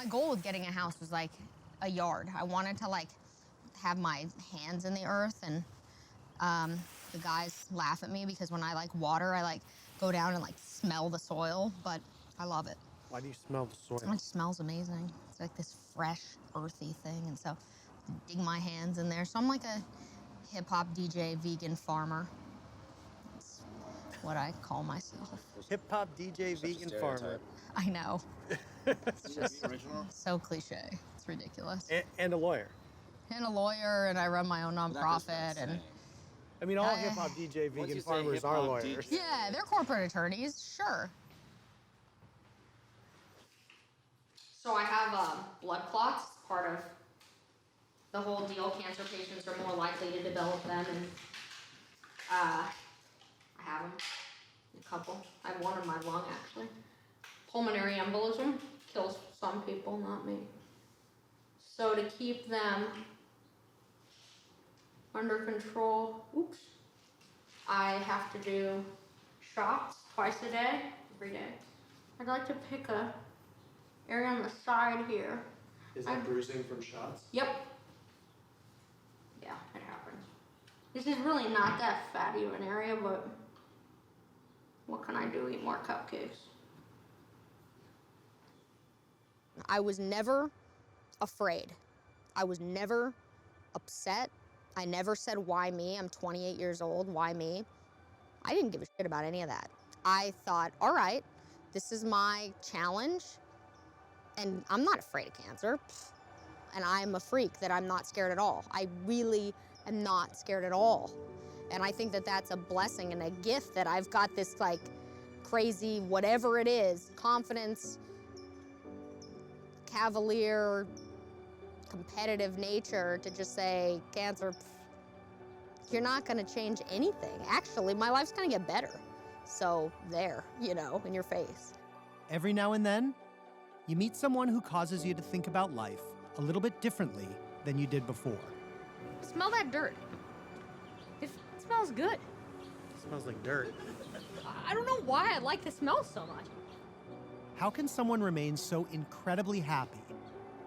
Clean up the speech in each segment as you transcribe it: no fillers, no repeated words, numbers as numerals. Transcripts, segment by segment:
My goal with getting a house was like a yard. I wanted to like have my hands in the earth, and the guys laugh at me because when I like water, I like go down and like smell the soil, but I love it. Why do you smell the soil? It smells amazing. It's like this fresh, earthy thing, and so I dig my hands in there. So I'm like a hip-hop DJ, vegan farmer. That's what I call myself. Hip-hop DJ, vegan farmer. I know. It's just so cliche. It's ridiculous. And a lawyer. And a lawyer, and I run my own nonprofit, and I mean, all hip-hop DJ, vegan farmers are lawyers. yeah, they're corporate attorneys, sure. So I have blood clots, part of the whole deal. Cancer patients are more likely to develop them, and I have them, a couple. I have one in my lung, actually. Pulmonary embolism kills some people, not me. So to keep them under control, I have to do shots twice a day, every day. I'd like to pick a area on the side here. Is that bruising from shots? Yep. Yeah, it happens. This is really not that fatty of an area, but what can I do? Eat more cupcakes. I was never afraid. I was never upset. I never said, why me? I'm 28 years old, why me? I didn't give a shit about any of that. I thought, all right, this is my challenge, and I'm not afraid of cancer. And I'm a freak that I'm not scared at all. I really am not scared at all. And I think that that's a blessing and a gift that I've got this like crazy, whatever it is, confidence, cavalier, competitive nature to just say, cancer, you're not gonna change anything. Actually, my life's gonna get better. So there, you know, in your face. Every now and then, you meet someone who causes you to think about life a little bit differently than you did before. Smell that dirt. It smells good. It smells like dirt. I don't know why I like the smell so much. How can someone remain so incredibly happy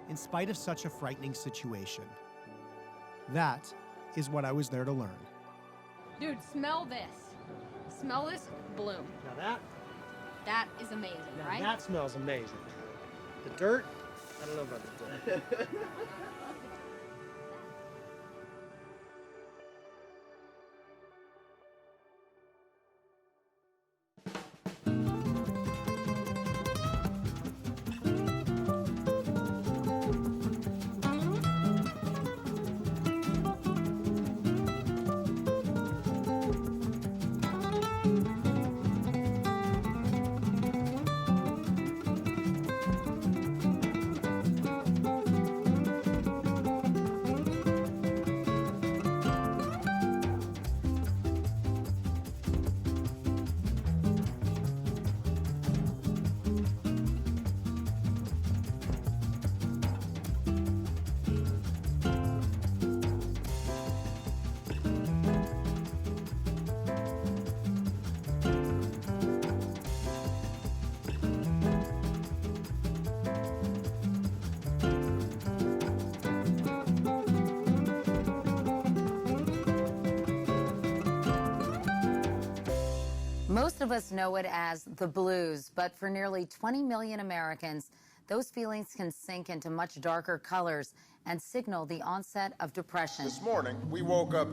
in spite of such a frightening situation? That is what I was there to learn. Dude, smell this. Smell this bloom. Now That is amazing, right? that smells amazing. The dirt, I don't know about the dirt. Most of us know it as the blues, but for nearly 20 million Americans, those feelings can sink into much darker colors and signal the onset of depression. This morning, we woke up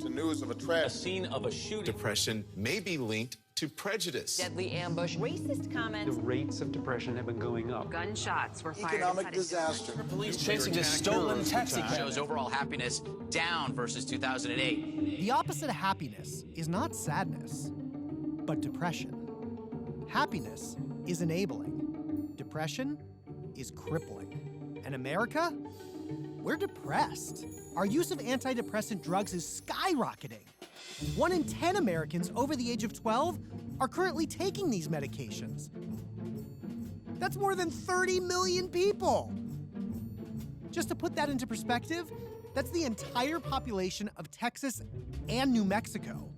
to news of a tragedy. A scene of a shooting. Depression may be linked to prejudice. Deadly ambush. Racist comments. The rates of depression have been going up. Gunshots were fired. Economic disaster. Police chasing a stolen taxi cab. Shows overall happiness down versus 2008. The opposite of happiness is not sadness, but depression. Happiness is enabling. Depression is crippling. And America? We're depressed. Our use of antidepressant drugs is skyrocketing. 1 in 10 Americans over the age of 12 are currently taking these medications. That's more than 30 million people. Just to put that into perspective, that's the entire population of Texas and New Mexico.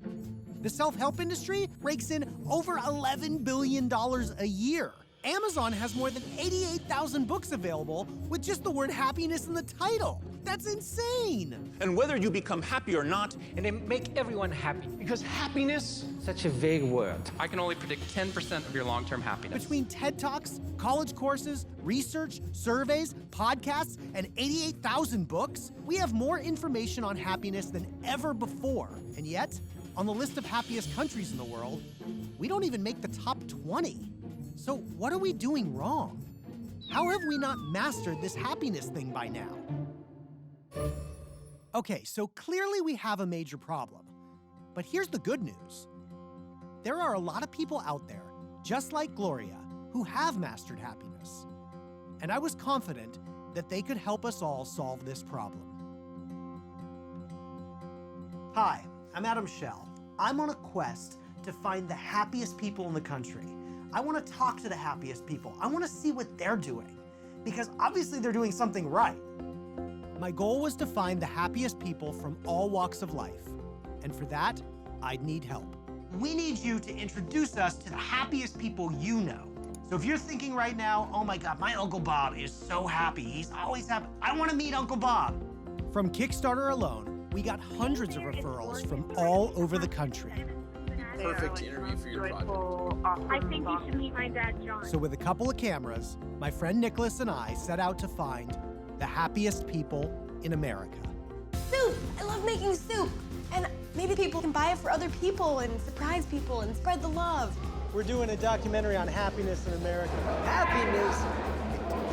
The self-help industry rakes in over $11 billion a year. Amazon has more than 88,000 books available with just the word happiness in the title. That's insane! And whether you become happy or not, And they make everyone happy. Because happiness, such a vague word. I can only predict 10% of your long-term happiness. Between TED Talks, college courses, research, surveys, podcasts, and 88,000 books, we have more information on happiness than ever before. And yet, on the list of happiest countries in the world, we don't even make the top 20. So what are we doing wrong? How have we not mastered this happiness thing by now? Okay, so clearly we have a major problem. But here's the good news. There are a lot of people out there, just like Gloria, who have mastered happiness. And I was confident that they could help us all solve this problem. Hi, I'm Adam Schell. I'm on a quest to find the happiest people in the country. I want to talk to the happiest people. I want to see what they're doing, because obviously they're doing something right. My goal was to find the happiest people from all walks of life. And for that, I'd need help. We need you to introduce us to the happiest people you know. So if you're thinking right now, oh my God, my Uncle Bob is so happy. He's always happy. I want to meet Uncle Bob. From Kickstarter alone, we got hundreds of referrals from all over the country. Perfect interview for your project. I think you should meet my dad, John. So with a couple of cameras, my friend Nicholas and I set out to find the happiest people in America. Soup! I love making soup. And maybe people can buy it for other people and surprise people and spread the love. We're doing a documentary on happiness in America. Happiness?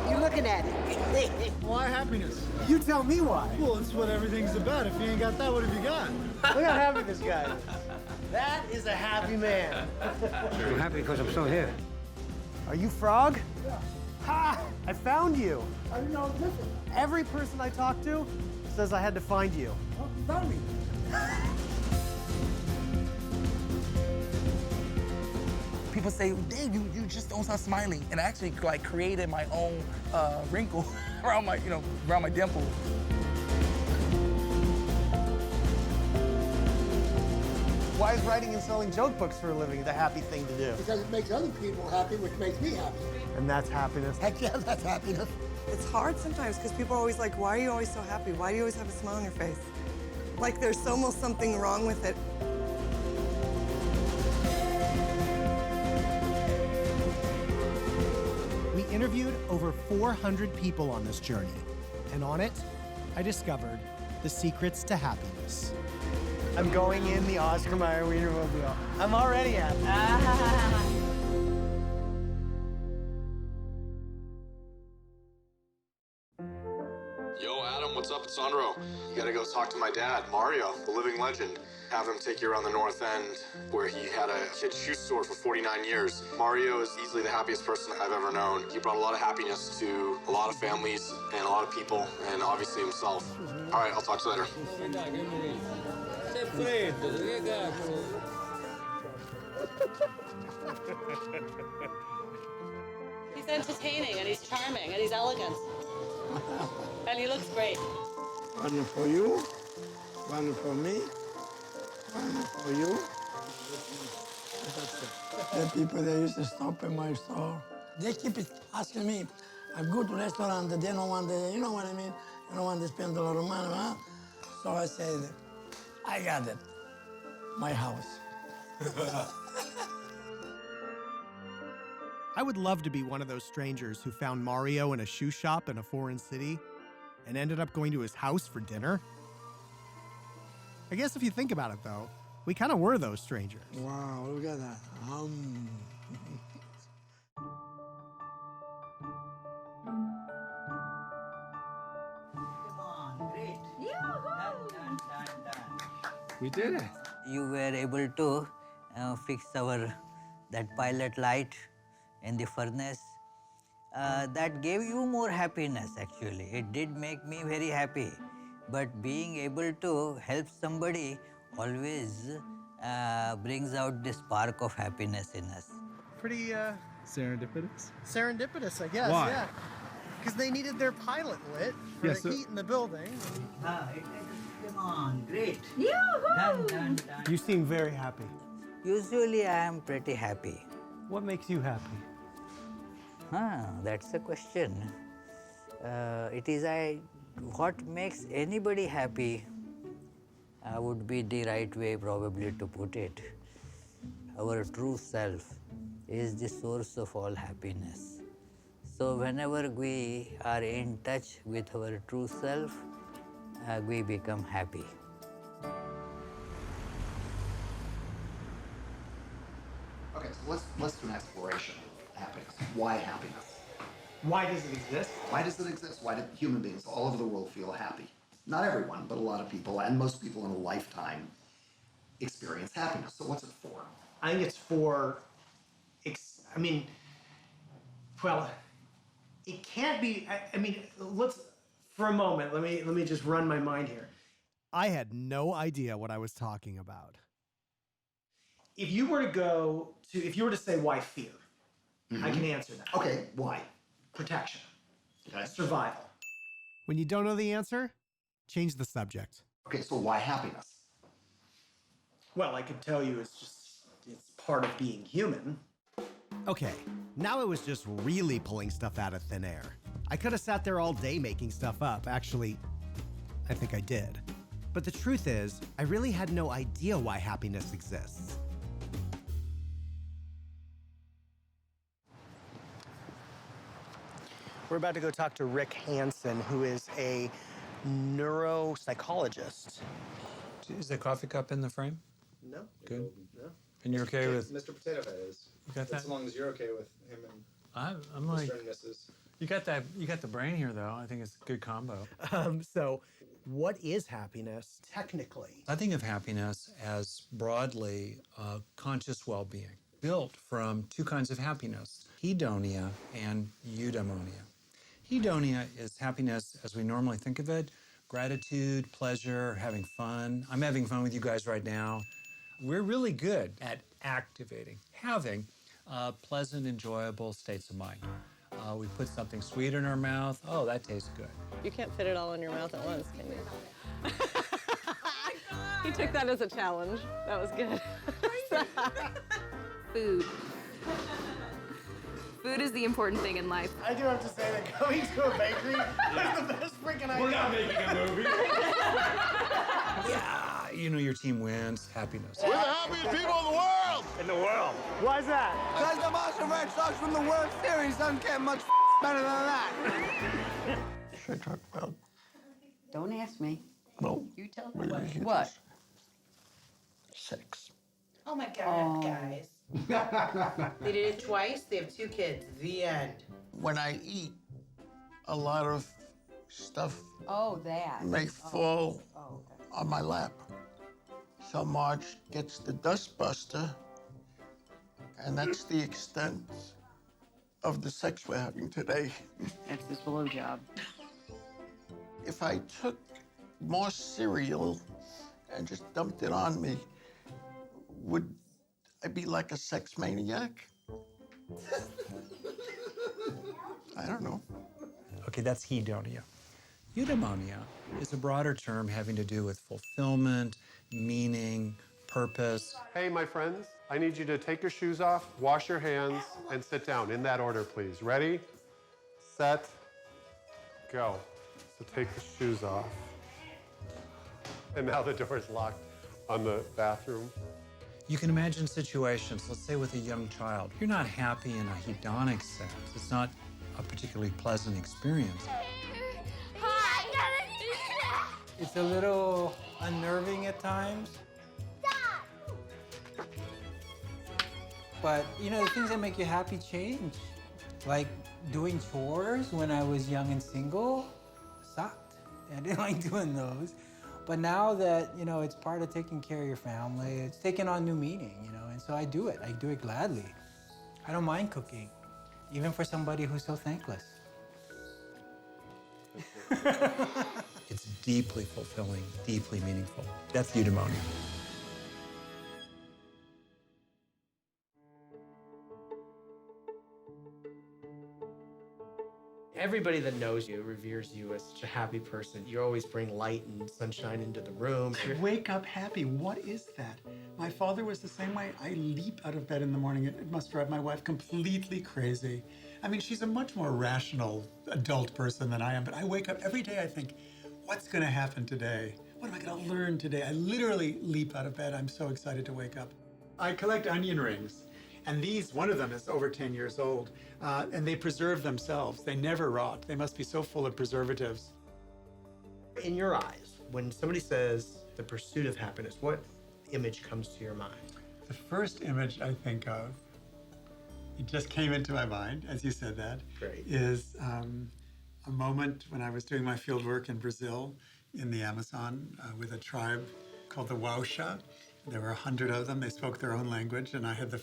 You're looking at it. Why happiness? You tell me why. Well, it's what everything's about. If you ain't got that, what have you got? Look how happy this guy is. That is a happy man. I'm happy because I'm still here. Are you Frog? Yeah. Ha! I found you. I didn't know it was different. Every person I talk to says I had to find you. Oh, you found me. People say, Dave, you just don't stop smiling. And I actually like created my own wrinkle around my, around my dimple. Why is writing and selling joke books for a living the happy thing to do? Because it makes other people happy, which makes me happy. And that's happiness. Heck yeah, that's happiness. It's hard sometimes because people are always like, why are you always so happy? Why do you always have a smile on your face? Like there's almost something wrong with it. We interviewed over 400 people on this journey, and on it, I discovered the secrets to happiness. I'm going in the Oscar Mayer Wienermobile. I'm already happy. Yo, Adam, what's up? It's Sandro. You gotta go talk to my dad, Mario, the living legend. Have him take you around the North End, where he had a kid's shoe store for 49 years. Mario is easily the happiest person I've ever known. He brought a lot of happiness to a lot of families and a lot of people, and obviously himself. All right, I'll talk to you later. He's entertaining, and he's charming, and he's elegant. And he looks great. One for you, one for me, one for you. The people that used to stop in my store, they keep asking me, I go to restaurant, they don't want to, you know what I mean? They don't want to spend a lot of money, huh? So I said, I got it, my house. I would love to be one of those strangers who found Mario in a shoe shop in a foreign city and ended up going to his house for dinner. I guess if you think about it, though, we kind of were those strangers. Wow, look at that. We did it. You were able to fix that pilot light in the furnace. That gave you more happiness, actually. It did make me very happy. But being able to help somebody always brings out the spark of happiness in us. Pretty serendipitous. Serendipitous, I guess. Why? Yeah. Because they needed their pilot lit for Yeah, the so- heat in the building. Come on, great. Yoo-hoo! Done, done, done. You seem very happy. Usually I am pretty happy. What makes you happy? That's a question. It is what makes anybody happy would be the right way probably to put it. Our true self is the source of all happiness. So whenever we are in touch with our true self, we become happy. Okay, so let's do an exploration of happiness. Why happiness? Why does it exist? Why does it exist? Why do human beings all over the world feel happy? Not everyone, but a lot of people, and most people in a lifetime experience happiness. So what's it for? I think it's for, well, it can't be, for a moment, let me just run my mind here. I had no idea what I was talking about. If you were to say why fear, I can answer that. Okay, why? Protection. Okay. Survival. When you don't know the answer, change the subject. Okay, so why happiness? Well, I could tell you it's part of being human. Okay, now I was just really pulling stuff out of thin air. I could have sat there all day making stuff up. Actually, I think I did. But the truth is, I really had no idea why happiness exists. We're about to go talk to Rick Hansen, who is a neuropsychologist. Is the coffee cup in the frame? No. Good. No. And you're okay with... Mr. Potato Head is. You got that? As long as you're okay with him and I'm like... Mr. and Mrs. You got the brain here, though. I think it's a good combo. So what is happiness technically? I think of happiness as broadly conscious well-being, built from two kinds of happiness, hedonia and eudaimonia. Hedonia is happiness as we normally think of it, gratitude, pleasure, having fun. I'm having fun with you guys right now. We're really good at activating, having pleasant, enjoyable states of mind. We put something sweet in our mouth. Oh, that tastes good. You can't fit it all in your mouth at once, can you? He took that as a challenge. That was good. Food. Food is the important thing in life. I do have to say that going to a bakery is the best freaking idea. We're not making a movie. Yeah, you know, your team wins. Happiness. We're the happiest people in the world! In the world. Why is that? Because the Boston Red Sox from the World Series doesn't get much better than that. Should I talk about? Don't ask me. No. You tell me what. What? Sex. Oh my God, guys. They did it twice. They have 2 kids. The end. When I eat, a lot of stuff That. may fall on my lap. So Marge gets the dustbuster, and that's the extent of the sex we're having today. That's his blowjob. If I took more cereal and just dumped it on me, would I be like a sex maniac? I don't know. Okay, that's hedonia. Eudaimonia is a broader term having to do with fulfillment, meaning, purpose. Hey, my friends, I need you to take your shoes off, wash your hands, and sit down. In that order, please. Ready, set, go. So take the shoes off. And now the door is locked on the bathroom. You can imagine situations, let's say with a young child. You're not happy in a hedonic sense. It's not a particularly pleasant experience. It's a little unnerving at times. But, you know, the things that make you happy change. Like doing chores when I was young and single sucked. I didn't like doing those. But now that, you know, it's part of taking care of your family, it's taken on new meaning, you know, and so I do it. I do it gladly. I don't mind cooking, even for somebody who's so thankless. It's deeply fulfilling, deeply meaningful. That's eudaimonia. Everybody that knows you reveres you as such a happy person. You always bring light and sunshine into the room. Wake up happy. What is that? My father was the same way. I leap out of bed in the morning. It must drive my wife completely crazy. I mean, she's a much more rational adult person than I am, but I wake up every day, I think, what's going to happen today? What am I going to learn today? I literally leap out of bed. I'm so excited to wake up. I collect onion rings, and one of them is over 10 years old, and they preserve themselves. They never rot. They must be so full of preservatives. In your eyes, when somebody says the pursuit of happiness, what image comes to your mind? The first image I think of, it just came into my mind as you said that, is a moment when I was doing my field work in Brazil, in the Amazon, with a tribe called the Wausha. There were 100 of them. They spoke their own language, and I had the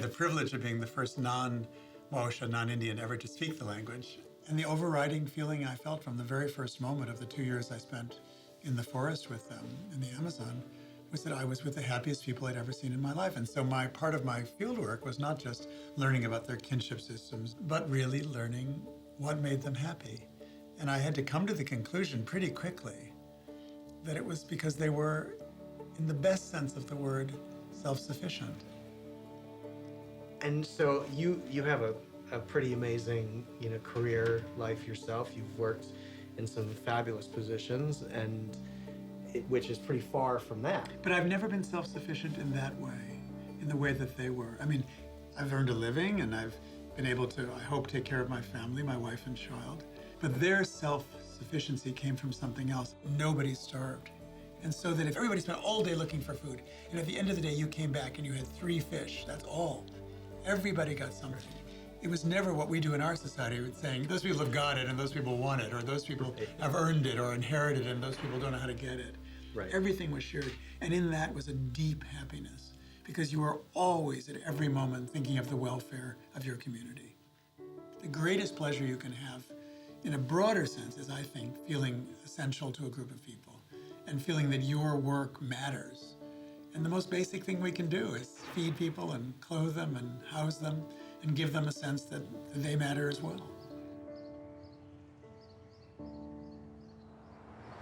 privilege of being the first non-Wausha, non-Indian ever to speak the language. And the overriding feeling I felt from the very first moment of the 2 years I spent in the forest with them in the Amazon was that I was with the happiest people I'd ever seen in my life. And so part of my fieldwork was not just learning about their kinship systems, but really learning what made them happy. And I had to come to the conclusion pretty quickly that it was because they were, in the best sense of the word, self-sufficient. And so you have a pretty amazing, career life yourself. You've worked in some fabulous positions, and which is pretty far from that. But I've never been self-sufficient in that way, in the way that they were. I mean, I've earned a living, and I've been able to, I hope, take care of my family, my wife and child. But their self-sufficiency came from something else. Nobody starved. And so that if everybody spent all day looking for food, and at the end of the day you came back and you had 3 fish, that's all. Everybody got something. It was never what we do in our society, saying those people have got it and those people want it, or those people have earned it or inherited it and those people don't know how to get it. Right. Everything was shared. And in that was a deep happiness, because you were always at every moment thinking of the welfare of your community. The greatest pleasure you can have in a broader sense is, I think, feeling essential to a group of people and feeling that your work matters. And the most basic thing we can do is feed people and clothe them and house them and give them a sense that they matter as well.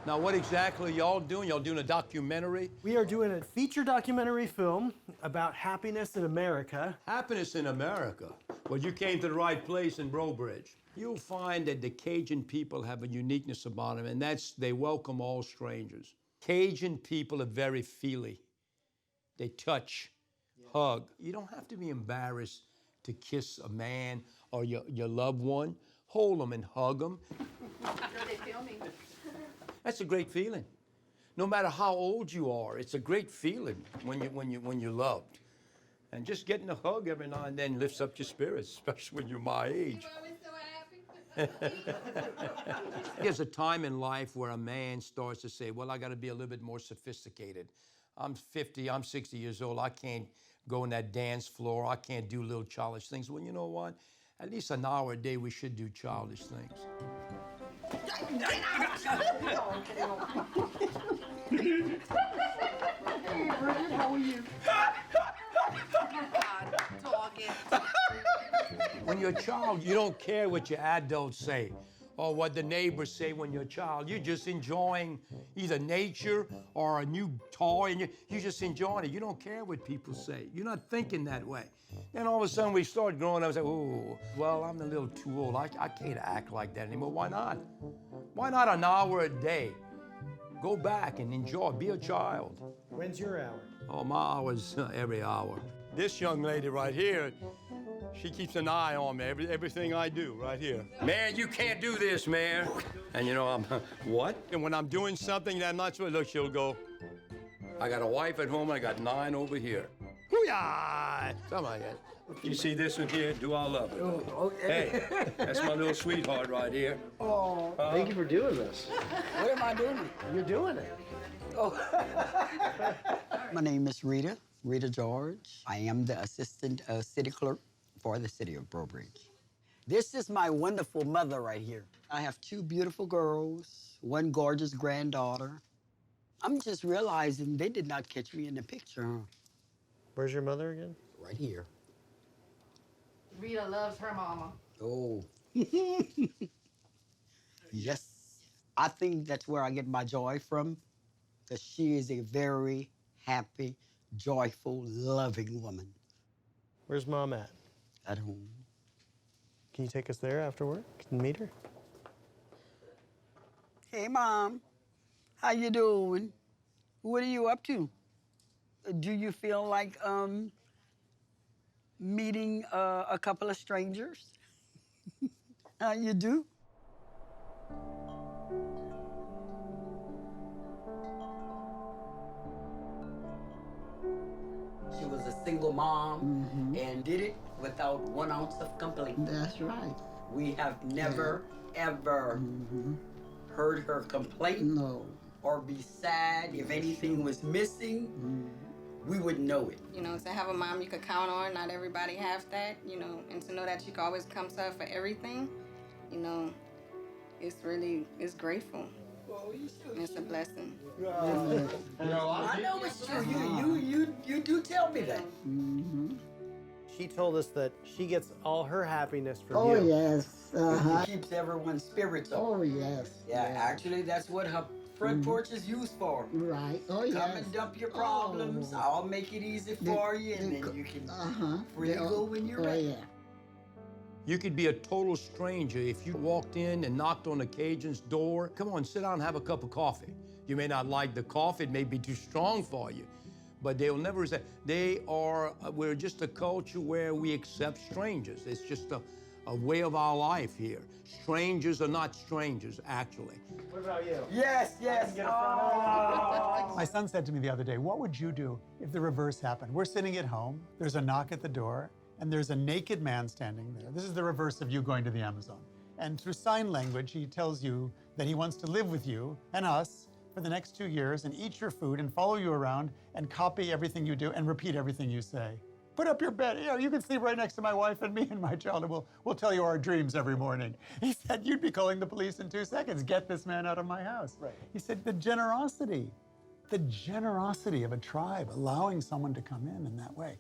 Now, what exactly y'all doing? Y'all doing a documentary? We are doing a feature documentary film about happiness in America. Happiness in America? Well, you came to the right place in Brobridge. You'll find that the Cajun people have a uniqueness about them, and that's they welcome all strangers. Cajun people are very feely. They touch, hug. You don't have to be embarrassed to kiss a man or your loved one. Hold them and hug them. Are they filming? That's a great feeling. No matter how old you are, it's a great feeling when you're loved. And just getting a hug every now and then lifts up your spirits, especially when you're my age. There's a time in life where a man starts to say, well, I got to be a little bit more sophisticated. I'm 50, I'm 60 years old. I can't go on that dance floor. I can't do little childish things. Well, you know what? At least an hour a day, we should do childish things. Hey, Richard, how are you? When you're a child, you don't care what your adults say or what the neighbors say when you're a child. You're just enjoying either nature or a new toy, and you're just enjoying it. You don't care what people say. You're not thinking that way. Then all of a sudden we start growing up and say, oh, well, I'm a little too old. I can't act like that anymore. Why not? Why not an hour a day? Go back and enjoy, be a child. When's your hour? Oh, my hour's every hour. This young lady right here, she keeps an eye on me, everything I do right here. Man, you can't do this, man. And you know, I'm, what? And when I'm doing something that I'm not supposed to, look, she'll go, I got a wife at home, I got 9 over here. Hoo-yah! Something like that. You see this one here? Do I love it? Oh, okay. Hey, that's my little sweetheart right here. Oh, thank you for doing this. What am I doing? You're doing it. Oh. My name is Rita George. I am the assistant city clerk for the city of Brobridge. This is my wonderful mother right here. I have 2 beautiful girls, 1 gorgeous granddaughter. I'm just realizing they did not catch me in the picture. Where's your mother again? Right here. Rita loves her mama. Oh. Yes. I think that's where I get my joy from, because she is a very happy, joyful, loving woman. Where's Mom at? At home. Can you take us there after work and meet her? Hey, Mom. How you doing? What are you up to? Do you feel like meeting a couple of strangers? You do? She was a single mom and did it without 1 ounce of complaint. That's right. We have never, ever heard her complain or be sad. If anything was missing, we would know it. You know, to have a mom you could count on, not everybody has that, you know, and to know that you can always come to her for everything, you know, it's grateful. It's a blessing. I know it's true. You do tell me that. She told us that she gets all her happiness from Oh, you. yes. She keeps everyone's spirits up. Oh, yes. Yeah, actually, that's what her front porch is used for. Right. Oh, yes. Come and dump your problems. I'll make it easy for you, and then you can free go when you're ready. Yeah. You could be a total stranger if you walked in and knocked on the Cajun's door. Come on, sit down and have a cup of coffee. You may not like the coffee, it may be too strong for you, but they'll never say, we're just a culture where we accept strangers. It's just a way of our life here. Strangers are not strangers, actually. What about you? Yes. My son said to me the other day, what would you do if the reverse happened? We're sitting at home, there's a knock at the door, and there's a naked man standing there. This is the reverse of you going to the Amazon. And through sign language, he tells you that he wants to live with you and us for the next 2 years and eat your food and follow you around and copy everything you do and repeat everything you say. Put up your bed. You can sleep right next to my wife and me and my child, and we'll tell you our dreams every morning. He said, you'd be calling the police in 2 seconds. Get this man out of my house. Right. He said, the generosity of a tribe, allowing someone to come in that way.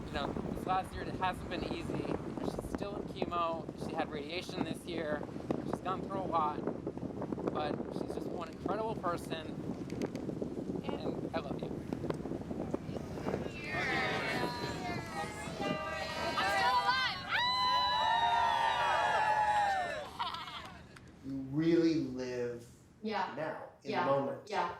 You know, this last year it hasn't been easy. She's still in chemo. She had radiation this year. She's gone through a lot, but she's just one incredible person, and I love you. You really live Yeah. now, in Yeah. the moment. Yeah.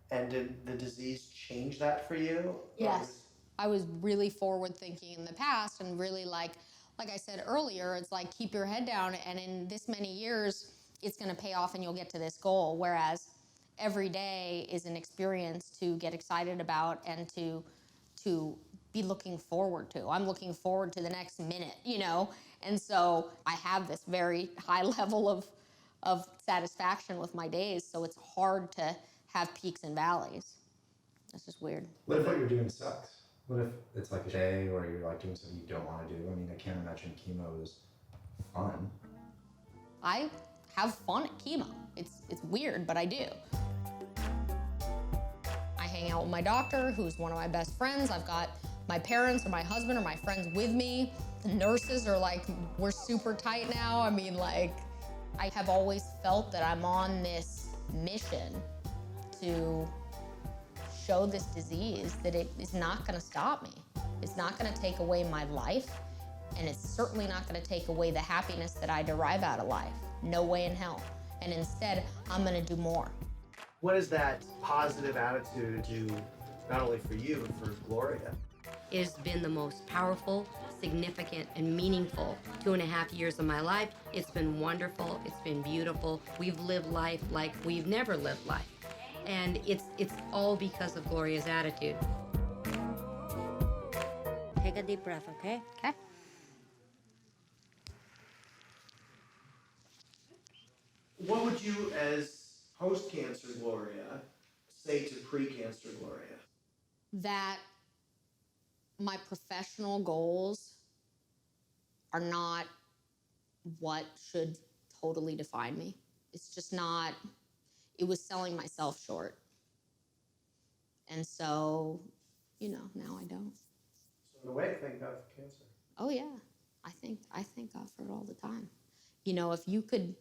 And did the disease change that for you? Yes. I was really forward thinking in the past and really like I said earlier, it's like keep your head down and in this many years, it's going to pay off and you'll get to this goal. Whereas every day is an experience to get excited about and to be looking forward to. I'm looking forward to the next minute, you know? And so I have this very high level of satisfaction with my days. So it's hard to have peaks and valleys. That's just weird. What if what you're doing sucks? What if it's like a day where you're like doing something you don't want to do? I mean, I can't imagine chemo is fun. I have fun at chemo. It's weird, but I do. I hang out with my doctor, who's one of my best friends. I've got my parents or my husband or my friends with me. The nurses are like, we're super tight now. I mean, like, I have always felt that I'm on this mission to show this disease that it is not gonna stop me. It's not gonna take away my life, and it's certainly not gonna take away the happiness that I derive out of life. No way in hell. And instead, I'm gonna do more. What does that positive attitude do, not only for you, but for Gloria? It has been the most powerful, significant, and meaningful 2.5 years of my life. It's been wonderful, it's been beautiful. We've lived life like we've never lived life. And it's all because of Gloria's attitude. Take a deep breath, okay? Okay. What would you, as post-cancer Gloria, say to pre-cancer Gloria? That my professional goals are not what should totally define me. It's just not, it was selling myself short. And so, you know, now I don't. So in a way, thank God for cancer. Oh yeah, I thank God for it all the time. You know, if you could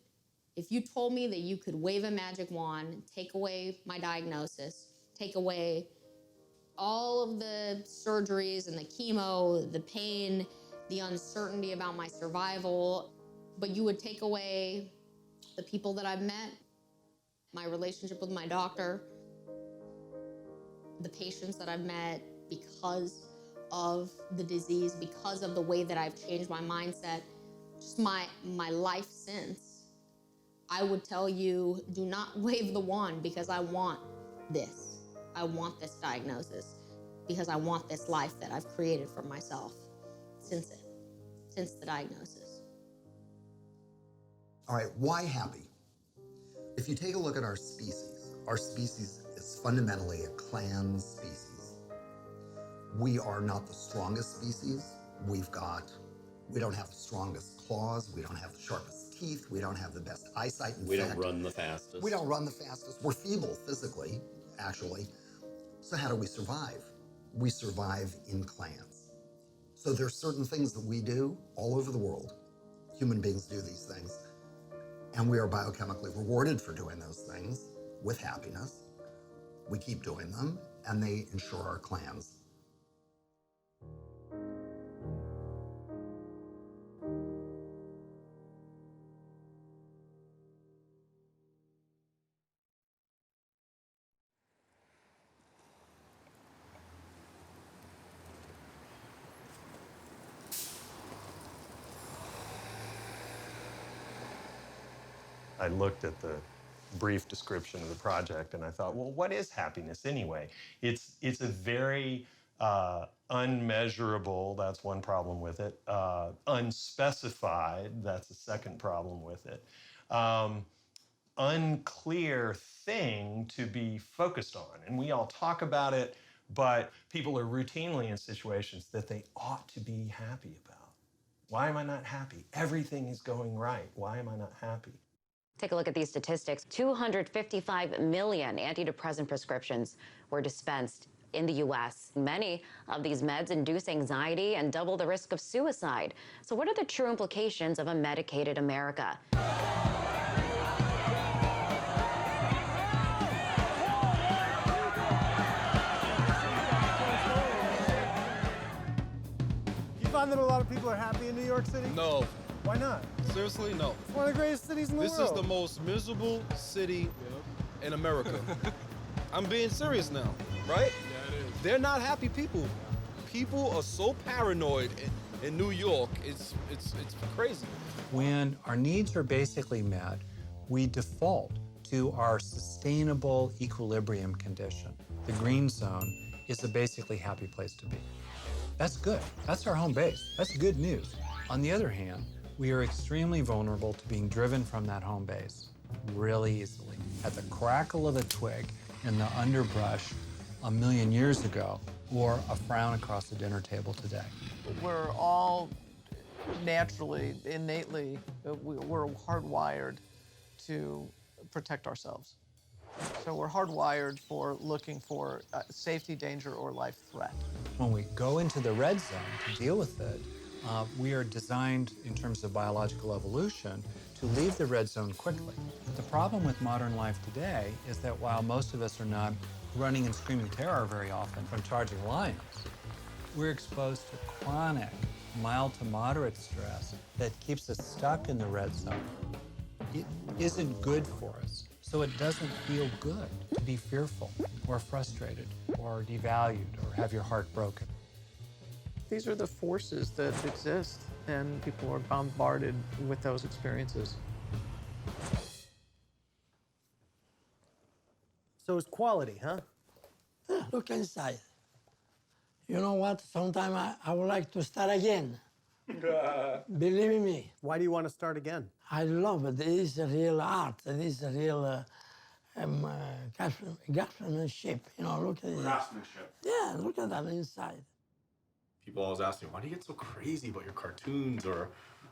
If you told me that you could wave a magic wand, take away my diagnosis, take away all of the surgeries and the chemo, the pain, the uncertainty about my survival, but you would take away the people that I've met, my relationship with my doctor, the patients that I've met because of the disease, because of the way that I've changed my mindset, just my life since, I would tell you, do not wave the wand because I want this. I want this diagnosis because I want this life that I've created for myself since the diagnosis. All right, why happy? If you take a look at our species is fundamentally a clan species. We are not the strongest species. We don't have the strongest claws. We don't have the sharpest teeth. We don't have the best eyesight. We don't run the fastest. We don't run the fastest. We're feeble physically, actually. So how do we survive? We survive in clans. So there's certain things that we do all over the world. Human beings do these things. And we are biochemically rewarded for doing those things with happiness. We keep doing them, and they ensure our clans. I looked at the brief description of the project and I thought, well, what is happiness anyway? It's a very unmeasurable, that's one problem with it, unspecified, that's the second problem with it, unclear thing to be focused on. And we all talk about it, but people are routinely in situations that they ought to be happy about. Why am I not happy? Everything is going right. Why am I not happy? Take a look at these statistics. 255 million antidepressant prescriptions were dispensed in the U.S. Many of these meds induce anxiety and double the risk of suicide. So what are the true implications of a medicated America? You find that a lot of people are happy in New York City? No. Why not? Seriously, no. It's one of the greatest cities in the world. This is the most miserable city in America. I'm being serious now, right? Yeah, it is. They're not happy people. People are so paranoid in New York. It's crazy. When our needs are basically met, we default to our sustainable equilibrium condition. The green zone is a basically happy place to be. That's good. That's our home base. That's good news. On the other hand, we are extremely vulnerable to being driven from that home base really easily. At the crackle of a twig in the underbrush a million years ago, or a frown across the dinner table today. We're all naturally, innately, we're hardwired to protect ourselves. So we're hardwired for looking for safety, danger, or life threat. When we go into the red zone to deal with it, we are designed, in terms of biological evolution, to leave the red zone quickly. The problem with modern life today is that while most of us are not running and screaming terror very often from charging lions, we're exposed to chronic, mild to moderate stress that keeps us stuck in the red zone. It isn't good for us, so it doesn't feel good to be fearful or frustrated or devalued or have your heart broken. These are the forces that exist, and people are bombarded with those experiences. So it's quality, huh? Yeah, look inside. You know what? Sometimes I would like to start again. Believe me. Why do you want to start again? I love it. It is a real art. It is a real craftsmanship. You know, look at it. Craftsmanship. Yeah, look at that inside. People always ask me, why do you get so crazy about your cartoons or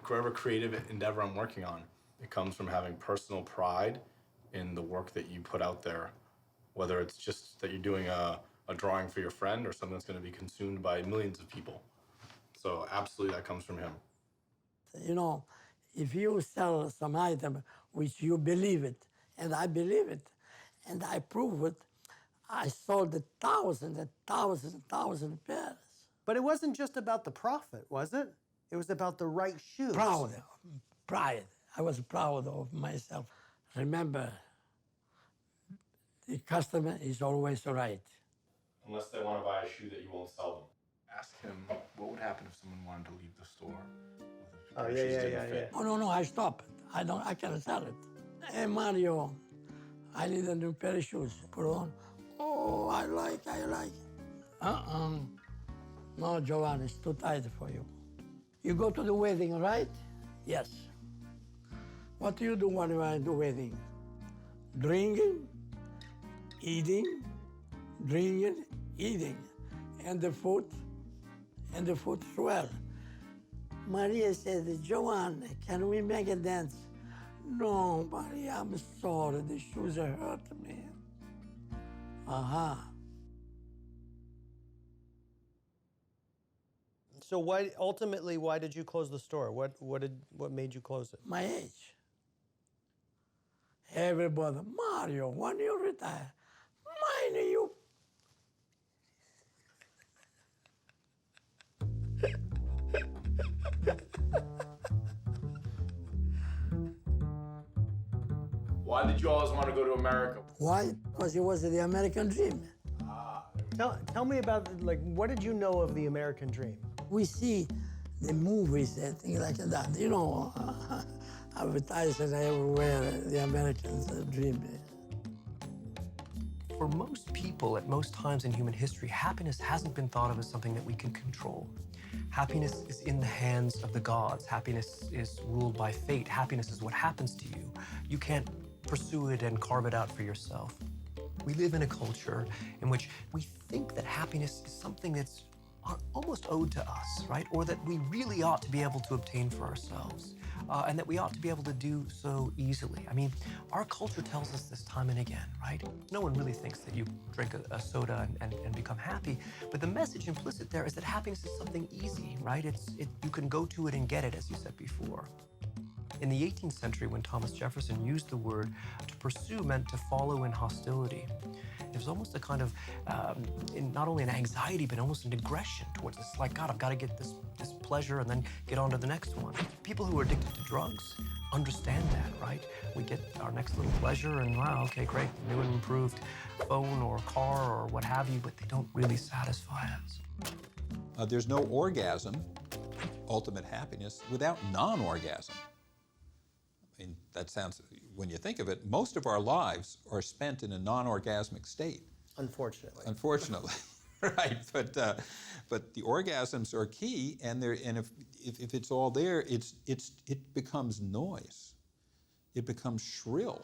whatever creative endeavor I'm working on? It comes from having personal pride in the work that you put out there, whether it's just that you're doing a drawing for your friend or something that's going to be consumed by millions of people. So absolutely that comes from him. You know, If you sell some item which you believe it, and I believe it, and I prove it, I sold thousands and thousands and thousands of pairs. But it wasn't just about the profit, was it? It was about the right shoes. Pride. I was proud of myself. Remember, the customer is always right. Unless they want to buy a shoe that you won't sell them. Ask him what would happen if someone wanted to leave the store. Oh, yeah. Oh, no, I stop it. I can't sell it. Hey, Mario, I need a new pair of shoes. Put on. Oh, I like. No, Joanne, it's too tight for you. You go to the wedding, right? Yes. What do you do when you are at the wedding? Drinking, eating, drinking, eating. And the food as well. Maria said, Joanne, can we make a dance? No, Maria, I'm sorry, the shoes hurt me. So why did you close the store? What made you close it? My age. Everybody, Mario, when you retire, mine you. Why did you always want to go to America? Why? Because it was the American dream. Tell me about, what did you know of the American dream? We see the movies and things like that. You know, advertisers everywhere, the American dream. For most people, at most times in human history, happiness hasn't been thought of as something that we can control. Happiness is in the hands of the gods. Happiness is ruled by fate. Happiness is what happens to you. You can't pursue it and carve it out for yourself. We live in a culture in which we think that happiness is something that's almost owed to us, right? Or that we really ought to be able to obtain for ourselves, and that we ought to be able to do so easily. I mean, our culture tells us this time and again, right? No one really thinks that you drink a soda and become happy, but the message implicit there is that happiness is something easy, right? You can go to it and get it, as you said before. In the 18th century, when Thomas Jefferson used the word, to pursue meant to follow in hostility. There's almost a kind of, not only an anxiety, but almost an aggression towards this. Like, God, I've got to get this pleasure and then get on to the next one. People who are addicted to drugs understand that, right? We get our next little pleasure and, wow, okay, great, new and improved phone or car or what have you, but they don't really satisfy us. There's no orgasm, ultimate happiness, without non-orgasm. I mean, that sounds, when you think of it, most of our lives are spent in a non-orgasmic state. Unfortunately. Unfortunately, right? But the orgasms are key, and if it's all there, it becomes noise. It becomes shrill.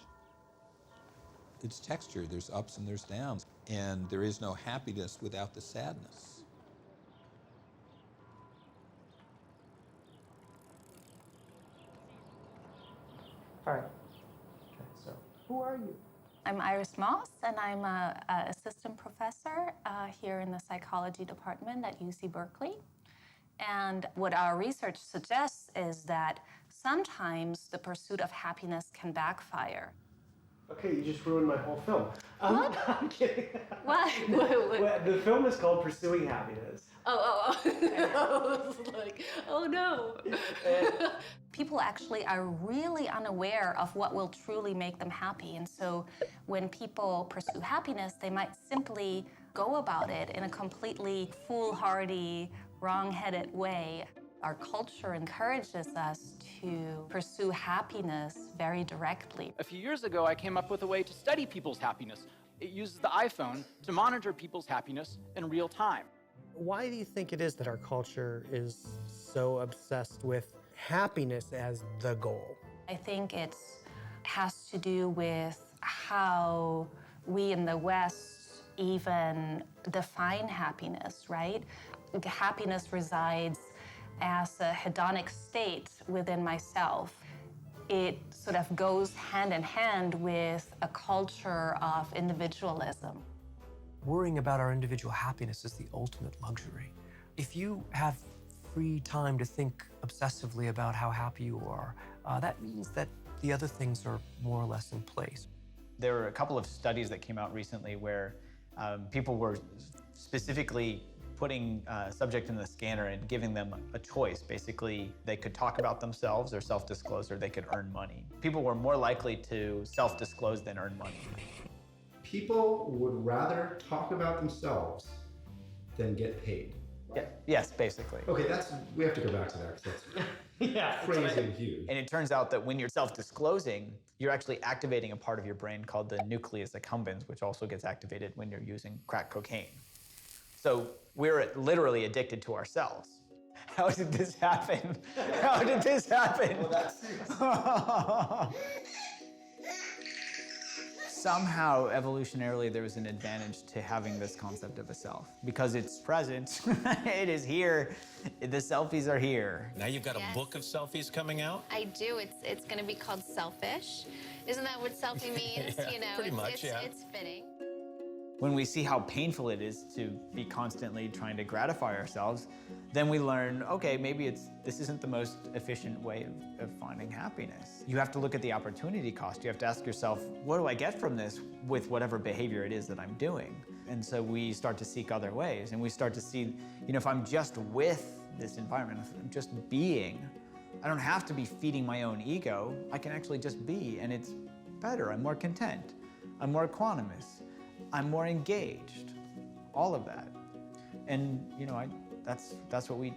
It's texture. There's ups and there's downs, and there is no happiness without the sadness. All right. Okay, so who are you? I'm Iris Moss, and I'm an assistant professor here in the psychology department at UC Berkeley. And what our research suggests is that sometimes the pursuit of happiness can backfire. Okay, you just ruined my whole film. What? I'm kidding. What? Well, the film is called Pursuing Happiness. Oh. I was like, oh no. People actually are really unaware of what will truly make them happy. And so when people pursue happiness, they might simply go about it in a completely foolhardy, wrong-headed way. Our culture encourages us to pursue happiness very directly. A few years ago, I came up with a way to study people's happiness. It uses the iPhone to monitor people's happiness in real time. Why do you think it is that our culture is so obsessed with happiness as the goal? I think it has to do with how we in the West even define happiness, right? Happiness resides as a hedonic state within myself. It sort of goes hand in hand with a culture of individualism. Worrying about our individual happiness is the ultimate luxury. If you have free time to think obsessively about how happy you are, that means that the other things are more or less in place. There were a couple of studies that came out recently where people were specifically putting a subject in the scanner and giving them a choice. Basically, they could talk about themselves or self-disclose, or they could earn money. People were more likely to self-disclose than earn money. People would rather talk about themselves than get paid. Yeah. Yes, basically. Okay, we have to go back to that because that's crazy and huge. And it turns out that when you're self-disclosing, you're actually activating a part of your brain called the nucleus accumbens, which also gets activated when you're using crack cocaine. So we're literally addicted to ourselves. How did this happen? How did this happen? Somehow, evolutionarily, there was an advantage to having this concept of a self. Because it's present, it is here, the selfies are here. Now you've got a book of selfies coming out? I do. It's going to be called Selfish. Isn't that what selfie means? Yeah, you know, pretty much, yeah. It's fitting. When we see how painful it is to be constantly trying to gratify ourselves, then we learn, okay, maybe this isn't the most efficient way of finding happiness. You have to look at the opportunity cost. You have to ask yourself, what do I get from this with whatever behavior it is that I'm doing? And so we start to seek other ways, and we start to see, you know, if I'm just with this environment, if I'm just being, I don't have to be feeding my own ego. I can actually just be, and it's better. I'm more content. I'm more equanimous. I'm more engaged, all of that. And, you know, that's what we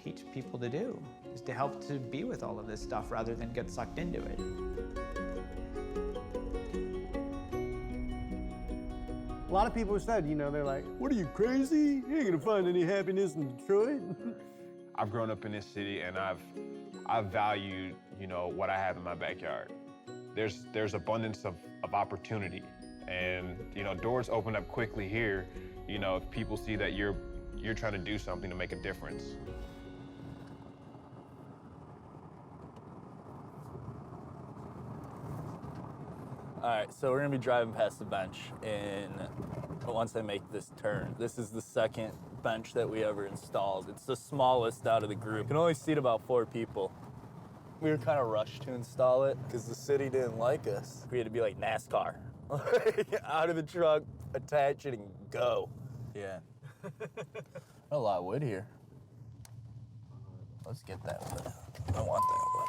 teach people to do, is to help to be with all of this stuff rather than get sucked into it. A lot of people said, you know, they're like, what are you, crazy? You ain't gonna find any happiness in Detroit. I've grown up in this city and I've valued, you know, what I have in my backyard. There's abundance of opportunity. And, you know, doors open up quickly here, you know, if people see that you're trying to do something to make a difference. All right, so we're gonna be driving past the bench once I make this turn. This is the second bench that we ever installed. It's the smallest out of the group. Can only seat about 4 people. We were kind of rushed to install it because the city didn't like us. We had to be like NASCAR. Out of the truck, attach it, and go. Yeah. A lot of wood here. Let's get that wood. I want that wood.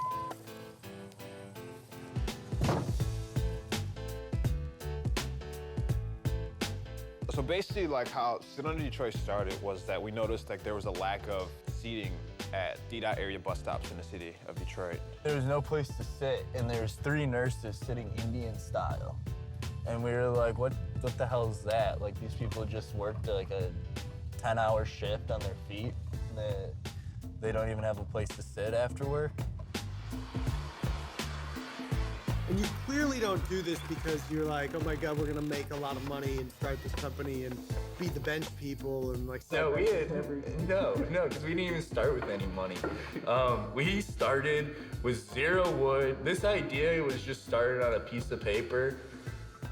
So basically, like how Sit Under Detroit started was that we noticed like there was a lack of seating at D-Dot area bus stops in the city of Detroit. There was no place to sit, and there's 3 nurses sitting Indian style. And we were like, what the hell is that? Like, these people just worked like a 10-hour shift on their feet. And they don't even have a place to sit after work. And you clearly don't do this because you're like, oh my God, we're gonna make a lot of money and start this company and be the bench people and like. No, because we didn't even start with any money. We started with 0 wood. This idea was just started on a piece of paper,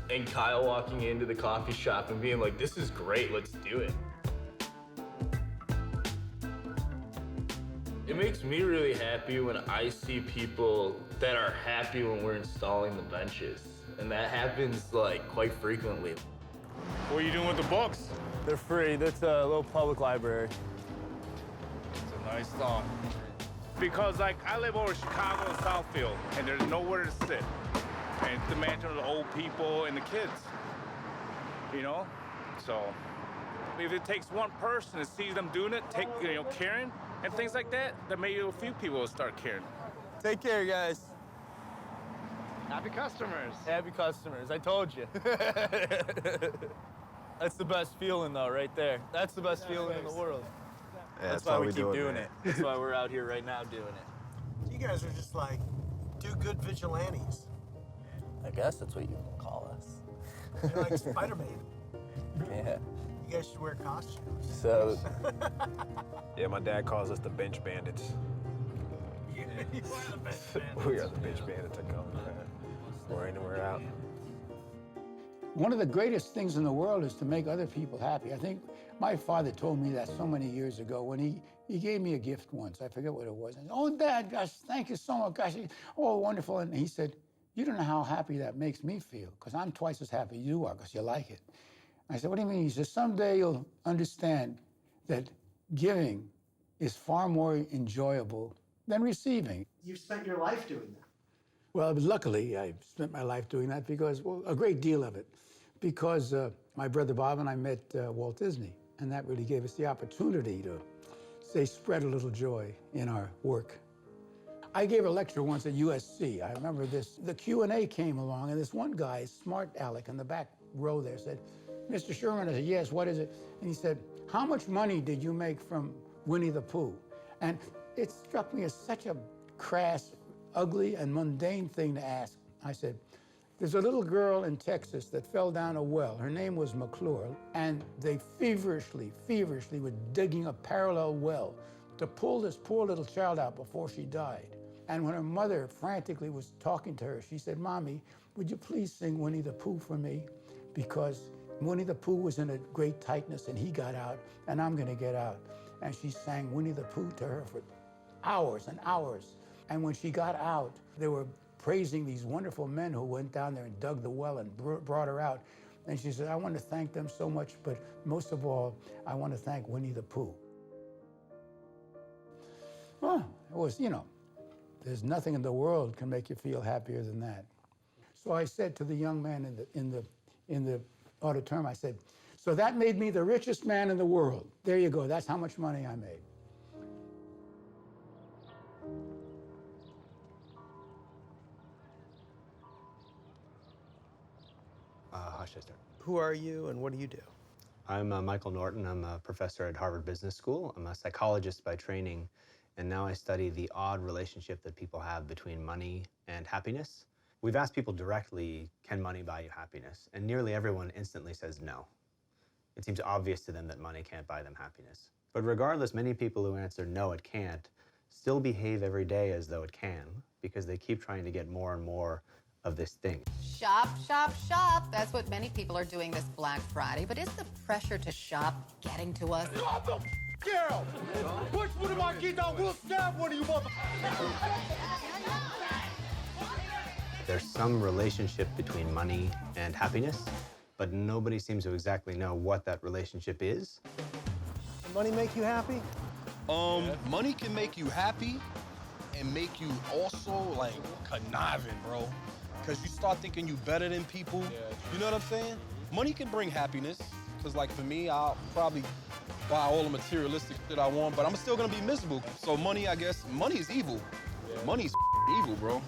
and Kyle walking into the coffee shop and being like, this is great, let's do it. It makes me really happy when I see people that are happy when we're installing the benches. And that happens like quite frequently. What are you doing with the books? They're free. That's a little public library. It's a nice thought. Because like I live over Chicago and Southfield, and there's nowhere to sit. And it's demanding of the old people and the kids, you know? So if it takes one person to see them doing it, caring and things like that, then maybe a few people will start caring. Take care, guys. Happy customers. Happy customers, I told you. That's the best feeling though, right there. That's the best feeling in the world. Yeah, that's why we keep doing it. That's why we're out here right now doing it. You guys are just like, do good vigilantes. I guess that's what you can call us. You're like Spider-Man. Yeah. You guys should wear costumes. So. Yeah, my dad calls us the bench bandits. You are the bench bandits. We are the bench bandits that come. We're in and we're out. One of the greatest things in the world is to make other people happy. I think my father told me that so many years ago when he gave me a gift once. I forget what it was. I said, oh, Dad, gosh, thank you so much. Gosh, oh, wonderful. And he said, you don't know how happy that makes me feel, because I'm twice as happy you are, because you like it. I said, what do you mean? He says, someday you'll understand that giving is far more enjoyable than receiving. You've spent your life doing that. Well, luckily, I spent my life doing that because, well, a great deal of it, because my brother Bob and I met Walt Disney, and that really gave us the opportunity to, say, spread a little joy in our work. I gave a lecture once at USC. I remember this. The Q&A came along, and this one guy, smart Alec, in the back row there said, Mr. Sherman, I said, yes, what is it? And he said, how much money did you make from Winnie the Pooh? And it struck me as such a crass, ugly, and mundane thing to ask. I said, there's a little girl in Texas that fell down a well. Her name was McClure, and they feverishly were digging a parallel well to pull this poor little child out before she died. And when her mother frantically was talking to her, she said, Mommy, would you please sing Winnie the Pooh for me? Because Winnie the Pooh was in a great tightness, and he got out, and I'm gonna get out. And she sang Winnie the Pooh to her for hours and hours. And when she got out, they were praising these wonderful men who went down there and dug the well and brought her out. And she said, I want to thank them so much, but most of all, I want to thank Winnie the Pooh. Well, it was, you know, there's nothing in the world can make you feel happier than that. So I said to the young man in the auditorium, I said, so that made me the richest man in the world. There you go, that's how much money I made. How should I start? Who are you and what do you do? I'm Michael Norton. I'm a professor at Harvard Business School. I'm a psychologist by training, and now I study the odd relationship that people have between money and happiness. We've asked people directly, can money buy you happiness? And nearly everyone instantly says no. It seems obvious to them that money can't buy them happiness. But regardless, many people who answer no, it can't, still behave every day as though it can, because they keep trying to get more and more of this thing. Shop, shop, shop. That's what many people are doing this Black Friday. But is the pressure to shop getting to us? What the Carol? Push one of my kids out, we'll stab one of you mother. There's some relationship between money and happiness, but nobody seems to exactly know what that relationship is. Does money make you happy? Money can make you happy and make you also, like, conniving, bro. Because you start thinking you better than people. You know what I'm saying? Money can bring happiness. Because, like, for me, I'll probably buy all the materialistic shit I want, but I'm still going to be miserable. So money, I guess, money is evil. Money's evil, bro.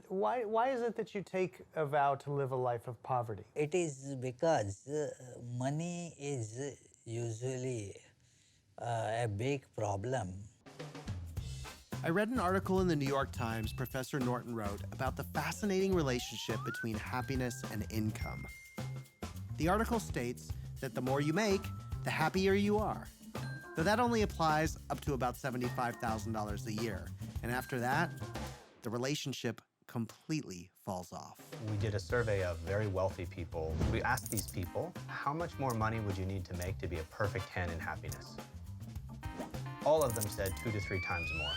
Why is it that you take a vow to live a life of poverty? It is because money is usually a big problem. I read an article in the New York Times Professor Norton wrote about the fascinating relationship between happiness and income. The article states that the more you make, the happier you are. Though that only applies up to about $75,000 a year. And after that, the relationship completely falls off. We did a survey of very wealthy people. We asked these people, how much more money would you need to make to be a perfect 10 in happiness? All of them said 2 to 3 times more.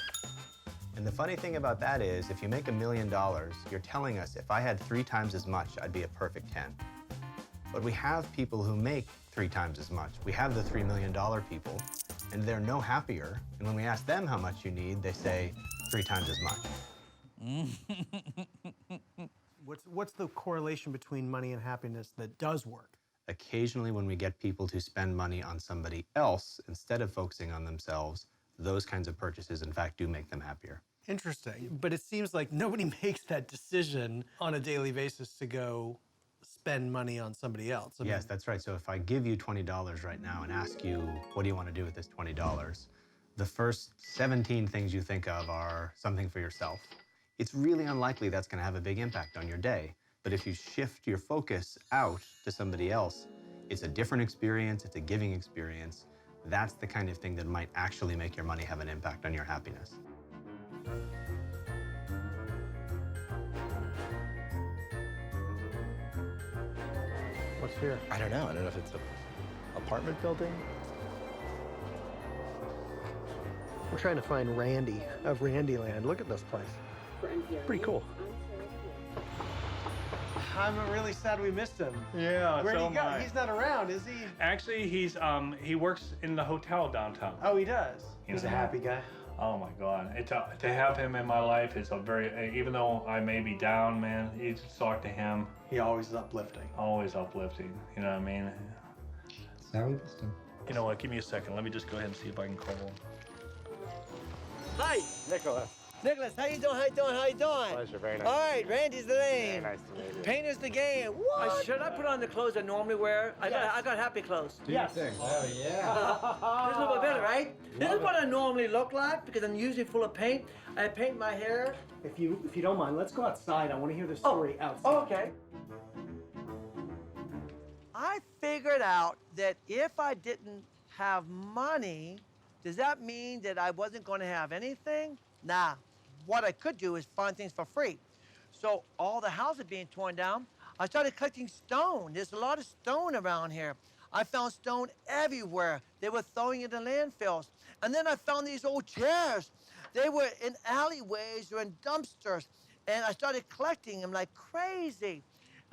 And the funny thing about that is, if you make $1 million, you're telling us if I had 3 times as much, I'd be a perfect 10. But we have people who make 3 times as much. We have the $3 million people, and they're no happier. And when we ask them how much you need, they say 3 times as much. What's the correlation between money and happiness that does work? Occasionally, when we get people to spend money on somebody else instead of focusing on themselves, those kinds of purchases, in fact, do make them happier. Interesting. But it seems like nobody makes that decision on a daily basis to go spend money on somebody else. I mean, Yes, that's right. So if I give you $20 right now and ask you, what do you want to do with this $20? The first 17 things you think of are something for yourself. It's really unlikely that's going to have a big impact on your day. But if you shift your focus out to somebody else, it's a different experience, it's a giving experience. That's the kind of thing that might actually make your money have an impact on your happiness. here? I don't know. I don't know if it's an apartment building. We're trying to find Randy of Randyland. Look at this place. Pretty cool. I'm really sad we missed him. Yeah, Where'd so he go? am I. He's not around, is he? Actually, he works in the hotel downtown. Oh, he does. He's a happy guy. Oh my God! To have him in my life, it's a very, even though I may be down, man, you just talk to him. He always is uplifting. Always uplifting. You know what I mean? Now we missed him. You know what? Give me a second. Let me just go ahead and see if I can call him. Hi, Nicholas. Nicholas, how you doing? How you doing? How you doing? Pleasure. Very nice. All right, Randy's the name. Very nice to meet you. Painter's the game. What? Should I put on the clothes I normally wear? I got happy clothes. Yes. Oh, yeah. This is a little bit better, right? This is what I normally look like because I'm usually full of paint. I paint my hair. If you don't mind, let's go outside. I want to hear the story outside. Oh, okay. I figured out that if I didn't have money, does that mean that I wasn't going to have anything? Nah. What I could do is find things for free. So all the houses being torn down, I started collecting stone. There's a lot of stone around here. I found stone everywhere. They were throwing it in landfills. And then I found these old chairs. They were in alleyways or in dumpsters. And I started collecting them like crazy.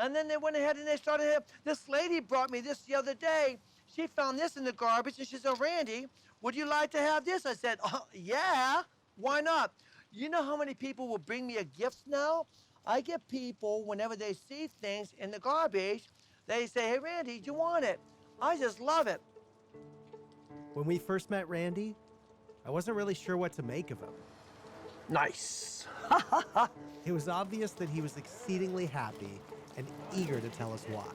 And then they went ahead and they started, this lady brought me this the other day. She found this in the garbage and she said, Randy, would you like to have this? I said, oh, yeah, why not? You know how many people will bring me a gift now? I get people, whenever they see things in the garbage, they say, hey, Randy, do you want it? I just love it. When we first met Randy, I wasn't really sure what to make of him. Nice. It was obvious that he was exceedingly happy and eager to tell us why.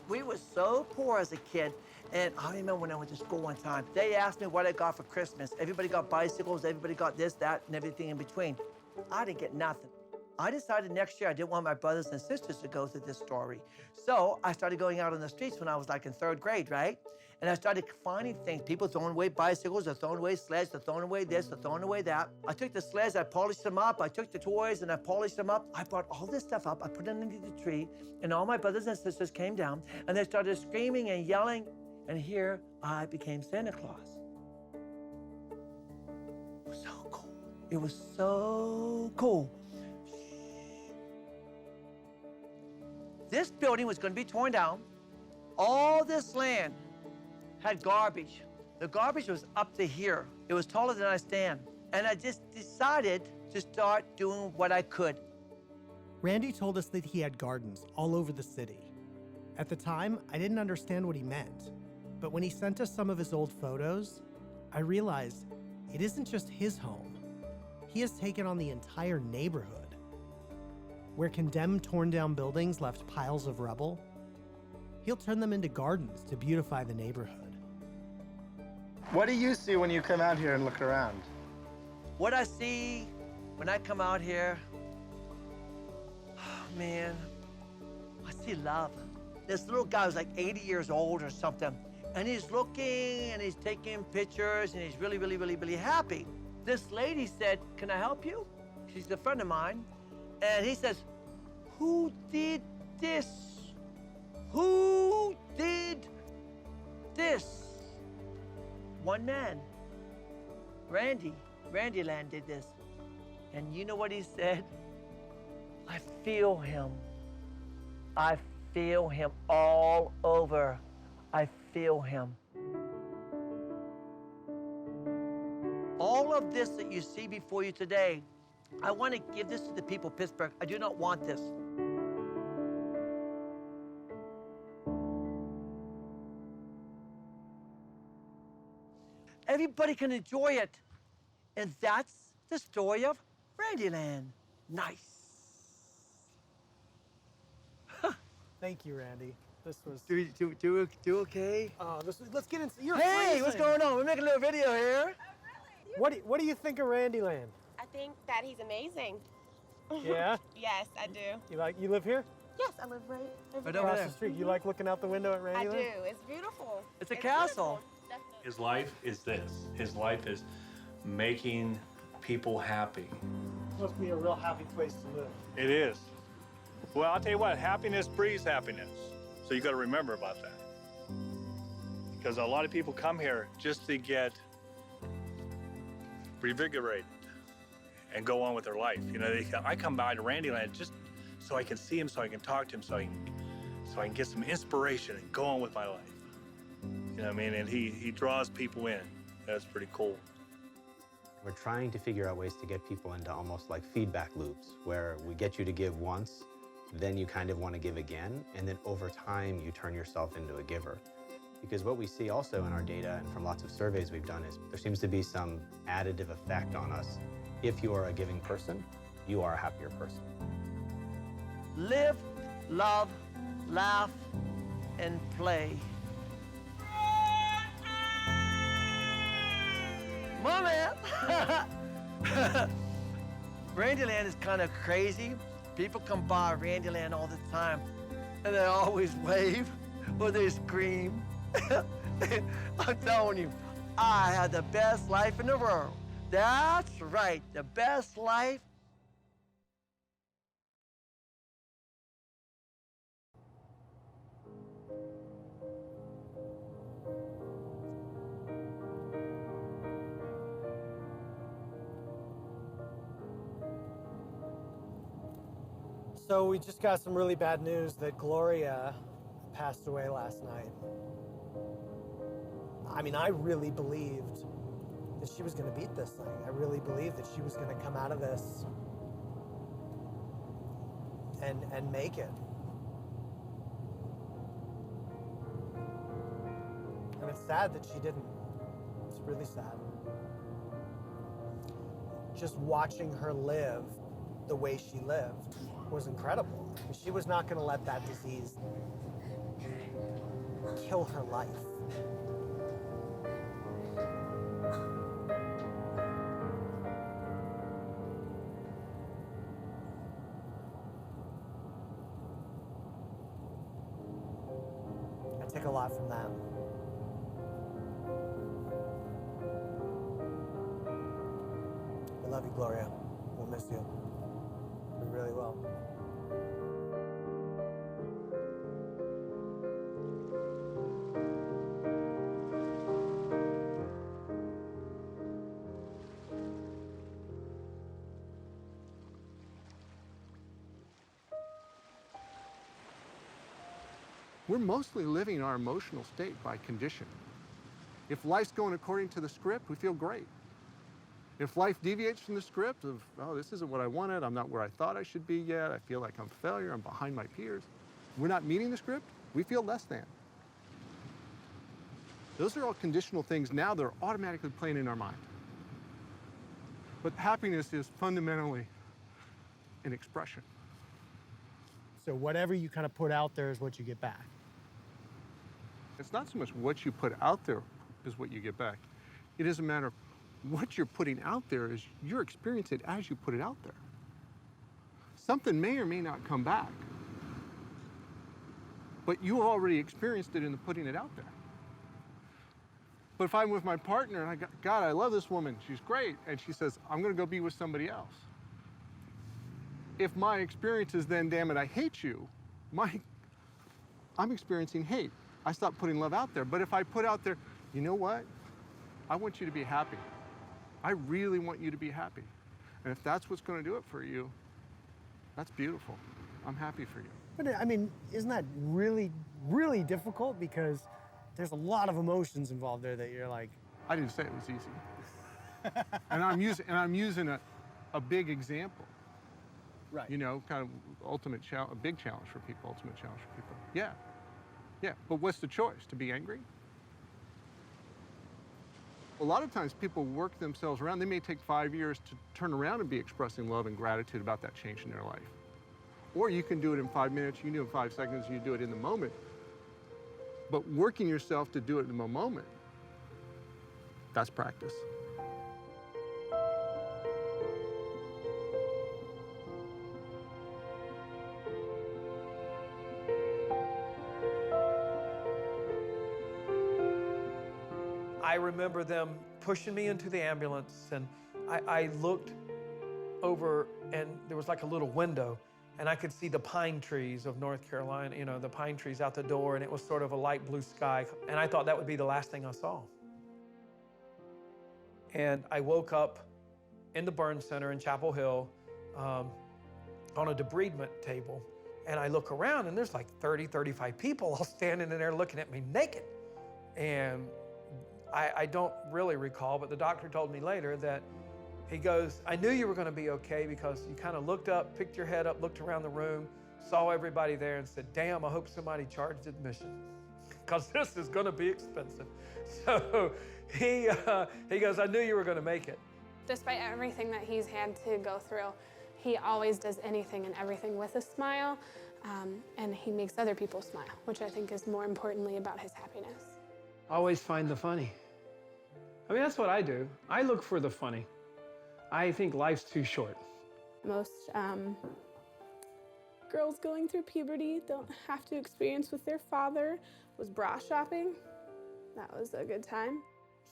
We were so poor as a kid. And I remember when I went to school one time, they asked me what I got for Christmas. Everybody got bicycles, everybody got this, that, and everything in between. I didn't get nothing. I decided next year I didn't want my brothers and sisters to go through this story. So I started going out on the streets when I was like in 3rd grade, right? And I started finding things. People throwing away bicycles, they're throwing away sleds, they're throwing away this, they're throwing away that. I took the sleds, I polished them up. I took the toys and I polished them up. I brought all this stuff up, I put it underneath the tree, and all my brothers and sisters came down and they started screaming and yelling. And here I became Santa Claus. It was so cool. It was so cool. This building was going to be torn down. All this land had garbage. The garbage was up to here. It was taller than I stand. And I just decided to start doing what I could. Randy told us that he had gardens all over the city. At the time, I didn't understand what he meant. But when he sent us some of his old photos, I realized it isn't just his home. He has taken on the entire neighborhood. Where condemned torn down buildings left piles of rubble, he'll turn them into gardens to beautify the neighborhood. What do you see when you come out here and look around? What I see when I come out here, oh, man, I see love. This little guy was like 80 years old or something. And he's looking and he's taking pictures and he's really, really, really, really happy. This lady said, can I help you? She's a friend of mine. And he says, who did this? Who did this? One man, Randy. Randyland did this. And you know what he said? I feel him. I feel him all over. I feel him. All of this that you see before you today, I want to give this to the people of Pittsburgh. I do not want this. Everybody can enjoy it. And that's the story of Randyland. Nice. Thank you, Randy. This was... Do okay? Let's get into... You're Hey, freezing. what's going on? We're making a little video here. What do you think of Randyland? I think that he's amazing. Yeah? Yes, I do. You live here? Yes, I live right over over Across there. the street. You like looking out the window at Randyland? I do. It's beautiful. It's a castle. Definitely. His life is this. His life is making people happy. Must be a real happy place to live. It is. Well, I'll tell you what, happiness breeds happiness. So you got to remember about that. Because a lot of people come here just to get revigorated and go on with their life. You know, I come by to Randyland just so I can see him, so I can talk to him, so I can get some inspiration and go on with my life. You know what I mean? And he draws people in. That's pretty cool. We're trying to figure out ways to get people into almost like feedback loops, where we get you to give once, then you kind of want to give again, and then over time you turn yourself into a giver. Because what we see also in our data and from lots of surveys we've done is there seems to be some additive effect on us. If you are a giving person, you are a happier person. Live, love, laugh, and play. Come on, man. Randyland is kind of crazy. People come by Randyland all the time, and they always wave or they scream. I'm telling you, I had the best life in the world. That's right, the best life. So we just got some really bad news that Gloria passed away last night. I mean, I really believed that she was going to beat this thing. I really believed that she was going to come out of this and make it. And it's sad that she didn't. It's really sad. Just watching her live the way she lived was incredible. She was not going to let that disease kill her life. I take a lot from that. I love you, Gloria. We'll miss you. We really will. We're mostly living our emotional state by condition. If life's going according to the script, we feel great. If life deviates from the script of, oh, this isn't what I wanted, I'm not where I thought I should be yet, I feel like I'm a failure, I'm behind my peers, we're not meeting the script, we feel less than. Those are all conditional things now that are automatically playing in our mind. But happiness is fundamentally an expression. So whatever you kind of put out there is what you get back. It's not so much what you put out there is what you get back. It is a matter of what you're putting out there is you're experiencing it as you put it out there. Something may or may not come back, but you already experienced it in the putting it out there. But if I'm with my partner and God, I love this woman, she's great, and she says, I'm gonna go be with somebody else. If my experience is then, damn it, I hate you, I'm experiencing hate. I stop putting love out there. But if I put out there, you know what? I want you to be happy. I really want you to be happy. And if that's what's going to do it for you, that's beautiful. I'm happy for you. But I mean, isn't that really, really difficult? Because there's a lot of emotions involved there that you're like. I didn't say it was easy. and I'm using a big example. Right. You know, kind of a big challenge for people, ultimate challenge for people. Yeah. Yeah, but what's the choice? To be angry? A lot of times people work themselves around. They may take 5 years to turn around and be expressing love and gratitude about that change in their life. Or you can do it in 5 minutes, you can do it in 5 seconds, you do it in the moment. But working yourself to do it in the moment, that's practice. I remember them pushing me into the ambulance, and I looked over, and there was like a little window, and I could see the pine trees of North Carolina, you know, the pine trees out the door, and it was sort of a light blue sky. And I thought that would be the last thing I saw. And I woke up in the burn center in Chapel Hill on a debridement table. And I look around, and there's like 30, 35 people all standing in there looking at me naked. And I don't really recall, but the doctor told me later that he goes, I knew you were going to be okay because you kind of looked up, picked your head up, looked around the room, saw everybody there and said, damn, I hope somebody charged admission because this is going to be expensive. So he goes, I knew you were going to make it. Despite everything that he's had to go through, he always does anything and everything with a smile, and he makes other people smile, which I think is more importantly about his happiness. Always find the funny. I mean, that's what I do. I look for the funny. I think life's too short. Most girls going through puberty don't have to experience with their father was bra shopping. That was a good time.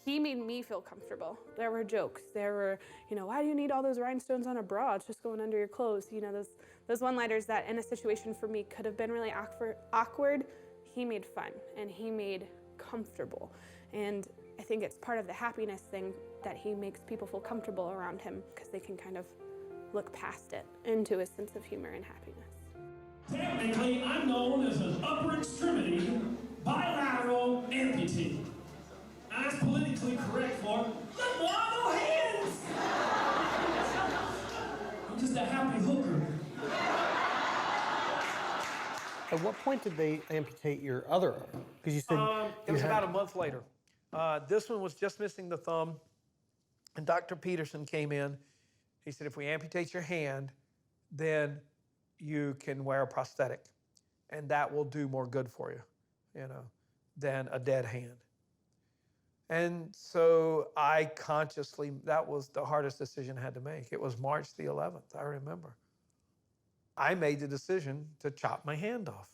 He made me feel comfortable. There were jokes. There were, you know, why do you need all those rhinestones on a bra? It's just going under your clothes. You know, those one-liners that in a situation for me could have been really awkward, he made fun and he made comfortable. And I think it's part of the happiness thing that he makes people feel comfortable around him because they can kind of look past it into a sense of humor and happiness. Technically, I'm known as an upper extremity bilateral amputee. That's politically correct for look, there are no hands. I'm just a happy hooker. At what point did they amputate your other arm? Because you said it was about a month later. This one was just missing the thumb, and Dr. Peterson came in. He said, if we amputate your hand, then you can wear a prosthetic, and that will do more good for you, you know, than a dead hand. And so I consciously, that was the hardest decision I had to make. It was March the 11th, I remember. I made the decision to chop my hand off.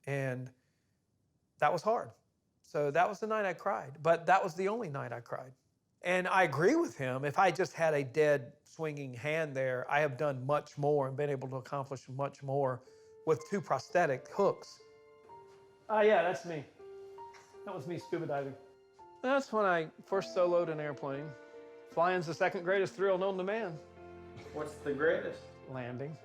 And that was hard. So that was the night I cried, but that was the only night I cried. And I agree with him. If I just had a dead swinging hand there, I have done much more and been able to accomplish much more with 2 prosthetic hooks. Yeah, that's me. That was me scuba diving. That's when I first soloed an airplane. Flying's the second greatest thrill known to man. What's the greatest? Landing.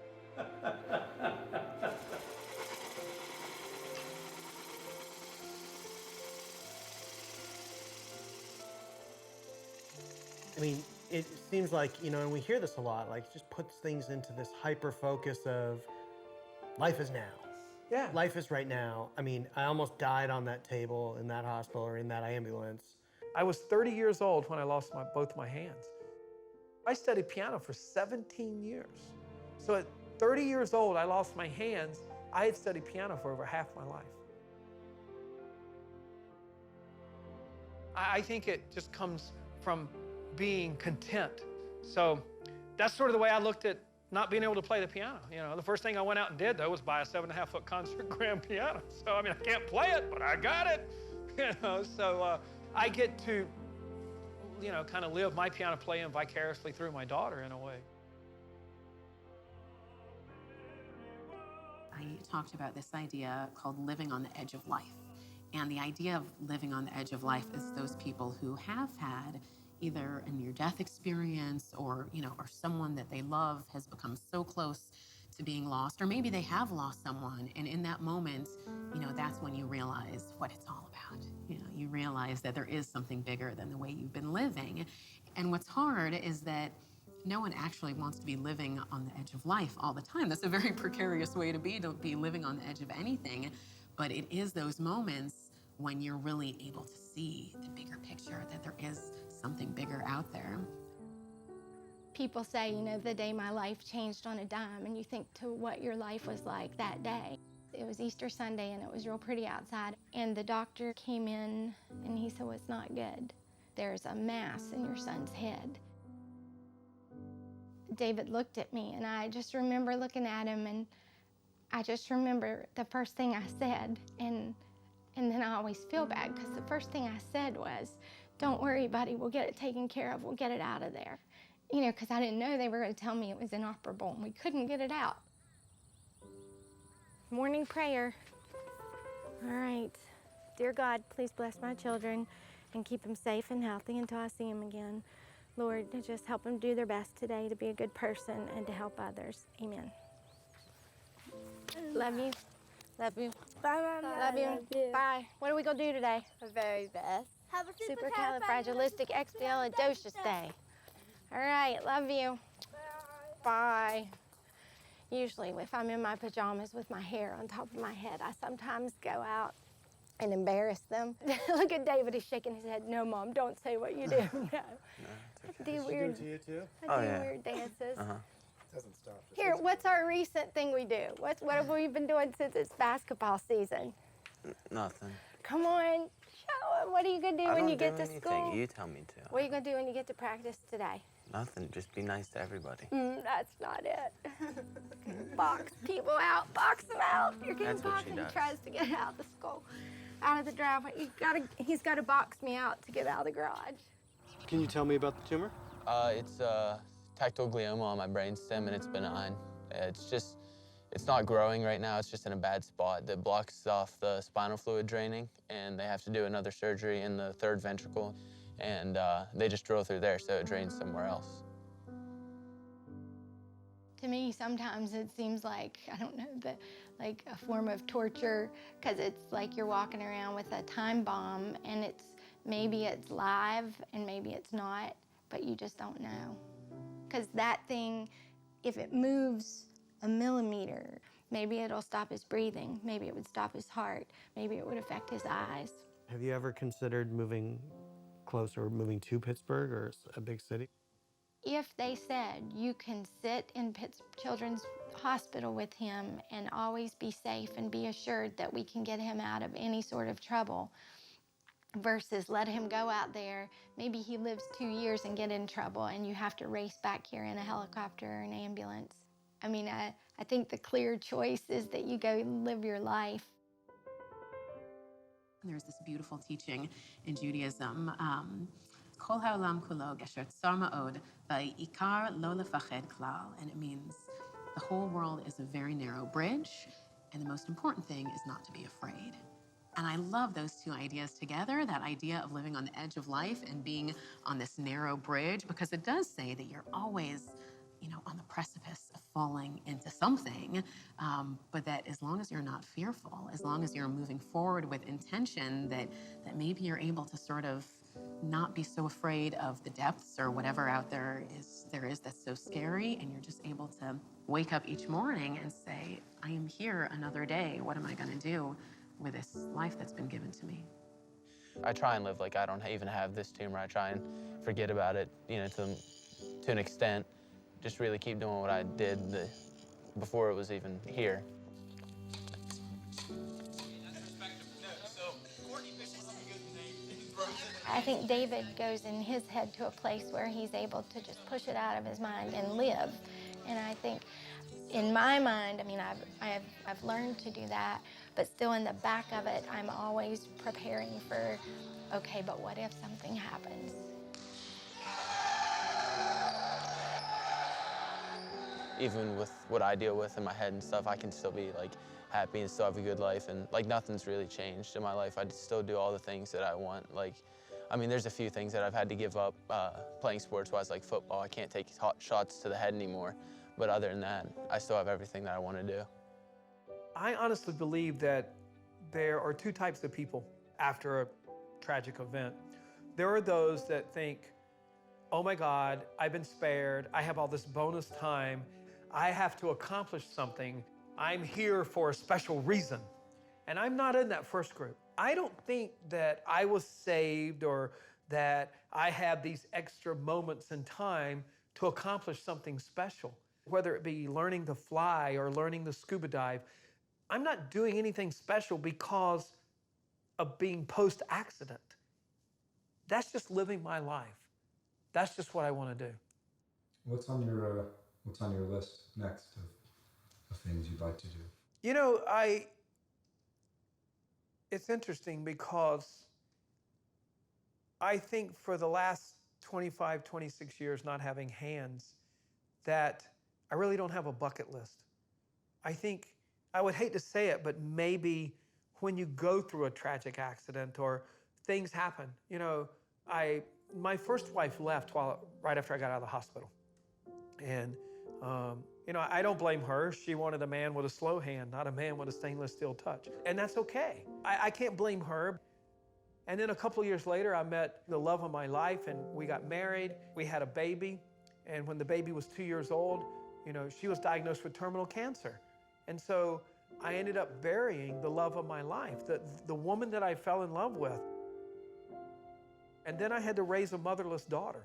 I mean, it seems like, you know, and we hear this a lot, like it just puts things into this hyper focus of life is now. Yeah. Life is right now. I mean, I almost died on that table in that hospital or in that ambulance. I was 30 years old when I lost both my hands. I studied piano for 17 years. So at 30 years old, I lost my hands. I had studied piano for over half my life. I think it just comes from being content. So that's sort of the way I looked at not being able to play the piano. You know, the first thing I went out and did, though, was buy a 7.5-foot concert grand piano. So, I mean, I can't play it, but I got it. You know, so I get to, you know, kind of live my piano playing vicariously through my daughter in a way. I talked about this idea called living on the edge of life. And the idea of living on the edge of life is those people who have had either a near-death experience or, you know, or someone that they love has become so close to being lost, or maybe they have lost someone. And in that moment, you know, that's when you realize what it's all about. You know, you realize that there is something bigger than the way you've been living. And what's hard is that no one actually wants to be living on the edge of life all the time. That's a very precarious way to be living on the edge of anything. But it is those moments when you're really able to see the bigger picture, that there is something bigger out there. People say, you know, the day my life changed on a dime, and you think to what your life was like that day. It was Easter Sunday, and it was real pretty outside. And the doctor came in, and he said, well, it's not good. There's a mass in your son's head. David looked at me, and I just remember looking at him, and I just remember the first thing I said, and then I always feel bad, because the first thing I said was, don't worry, buddy, we'll get it taken care of, we'll get it out of there. You know, because I didn't know they were going to tell me it was inoperable, and we couldn't get it out. Morning prayer. All right. Dear God, please bless my children and keep them safe and healthy until I see them again. Lord, just help them do their best today to be a good person and to help others. Amen. Love you. Love you. Bye, Mama. Love you. Love you. Bye. What are we going to do today? The very best. Have a supercalifragilisticexpialidocious day. All right. Love you. Bye. Usually, if I'm in my pajamas with my hair on top of my head, I sometimes go out and embarrass them. Look at David, he's shaking his head. No, Mom, don't say what you do. No. I do weird. To you too? I do weird dances. Doesn't stop. Here, what's our recent thing we do? What have we been doing since it's basketball season? Nothing. Come on, show 'em. What are you gonna do when you get to school? You tell me to. What are you gonna do when you get to practice today? Nothing. Just be nice to everybody. That's not it. Box people out. Box them out. You're getting That's what boxed she and he does. tries to get out of the school, out of the driveway. He's got to box me out to get out of the garage. Can you tell me about the tumor? It's tactile glioma on my brainstem, and it's benign. It's not growing right now. It's just in a bad spot that blocks off the spinal fluid draining, and they have to do another surgery in the third ventricle, and they just drill through there, so it drains somewhere else. To me, sometimes it seems like, I don't know, like a form of torture, because it's like you're walking around with a time bomb, and maybe it's live and maybe it's not, but you just don't know. Because that thing, if it moves a millimeter, maybe it'll stop his breathing, maybe it would stop his heart, maybe it would affect his eyes. Have you ever considered moving closer, moving to Pittsburgh or a big city? If they said you can sit in Children's Hospital with him and always be safe and be assured that we can get him out of any sort of trouble, versus let him go out there, maybe he lives 2 years and get in trouble and you have to race back here in a helicopter or an ambulance. I mean, I think the clear choice is that you go live your life. There's this beautiful teaching in Judaism, Kol ha'olam kulo gesher tsar ma'od va'ikar lo lefached klal, and it means the whole world is a very narrow bridge, and the most important thing is not to be afraid. And I love those two ideas together, that idea of living on the edge of life and being on this narrow bridge, because it does say that you're always, on the precipice of falling into something, but that as long as you're not fearful, as long as you're moving forward with intention, that maybe you're able to sort of not be so afraid of the depths or whatever out there is that's so scary, and you're just able to wake up each morning and say, I am here another day. What am I going to do with this life that's been given to me? I try and live like I don't even have this tumor. I try and forget about it, to an extent. Just really keep doing what I did before it was even here. I think David goes in his head to a place where he's able to just push it out of his mind and live. And I think in my mind, I mean, I've learned to do that, but still in the back of it, I'm always preparing for, okay, but what if something happens? Even with what I deal with in my head and stuff, I can still be happy and still have a good life, and nothing's really changed in my life. I still do all the things that I want. There's a few things that I've had to give up playing sports-wise, like football. I can't take hot shots to the head anymore, but other than that, I still have everything that I want to do. I honestly believe that there are two types of people after a tragic event. There are those that think, oh my God, I've been spared, I have all this bonus time, I have to accomplish something, I'm here for a special reason. And I'm not in that first group. I don't think that I was saved or that I have these extra moments in time to accomplish something special. Whether it be learning to fly or learning to scuba dive, I'm not doing anything special because of being post-accident. That's just living my life. That's just what I want to do. What's on your list next of things you'd like to do? It's interesting because I think for the last 25, 26 years not having hands, that I really don't have a bucket list. I think I would hate to say it, but maybe when you go through a tragic accident or things happen, you know, my first wife left right after I got out of the hospital. And, you know, I don't blame her. She wanted a man with a slow hand, not a man with a stainless steel touch. And that's okay. I can't blame her. And then a couple of years later, I met the love of my life, and we got married. We had a baby. And when the baby was 2 years old, you know, she was diagnosed with terminal cancer. And so I ended up burying the love of my life, the woman that I fell in love with. And then I had to raise a motherless daughter.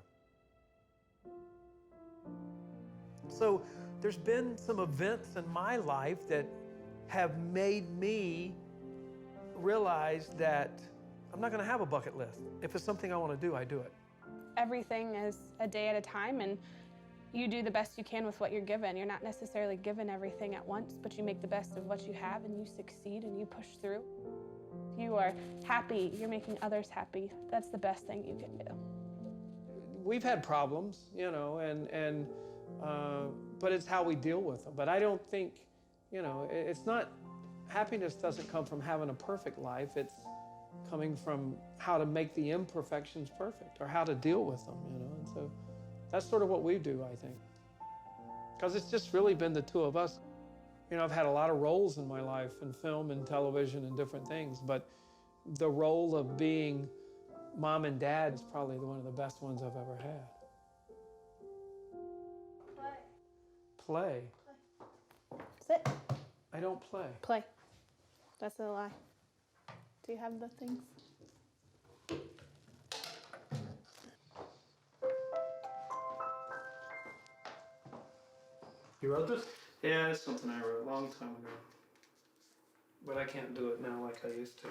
So there's been some events in my life that have made me realize that I'm not going to have a bucket list. If it's something I want to do, I do it. Everything is a day at a time, and you do the best you can with what you're given. You're not necessarily given everything at once, but you make the best of what you have, and you succeed, and you push through. You are happy. You're making others happy. That's the best thing you can do. We've had problems, you know, but it's how we deal with them. But I don't think, you know, it's not, happiness doesn't come from having a perfect life. It's coming from how to make the imperfections perfect or how to deal with them, you know. And so that's sort of what we do, I think. Because it's just really been the two of us. You know, I've had a lot of roles in my life in film and television and different things, but the role of being mom and dad is probably one of the best ones I've ever had. Play. Sit. I don't play. Play. That's a lie. Do you have the things? You wrote this? Yeah, it's something I wrote a long time ago. But I can't do it now like I used to.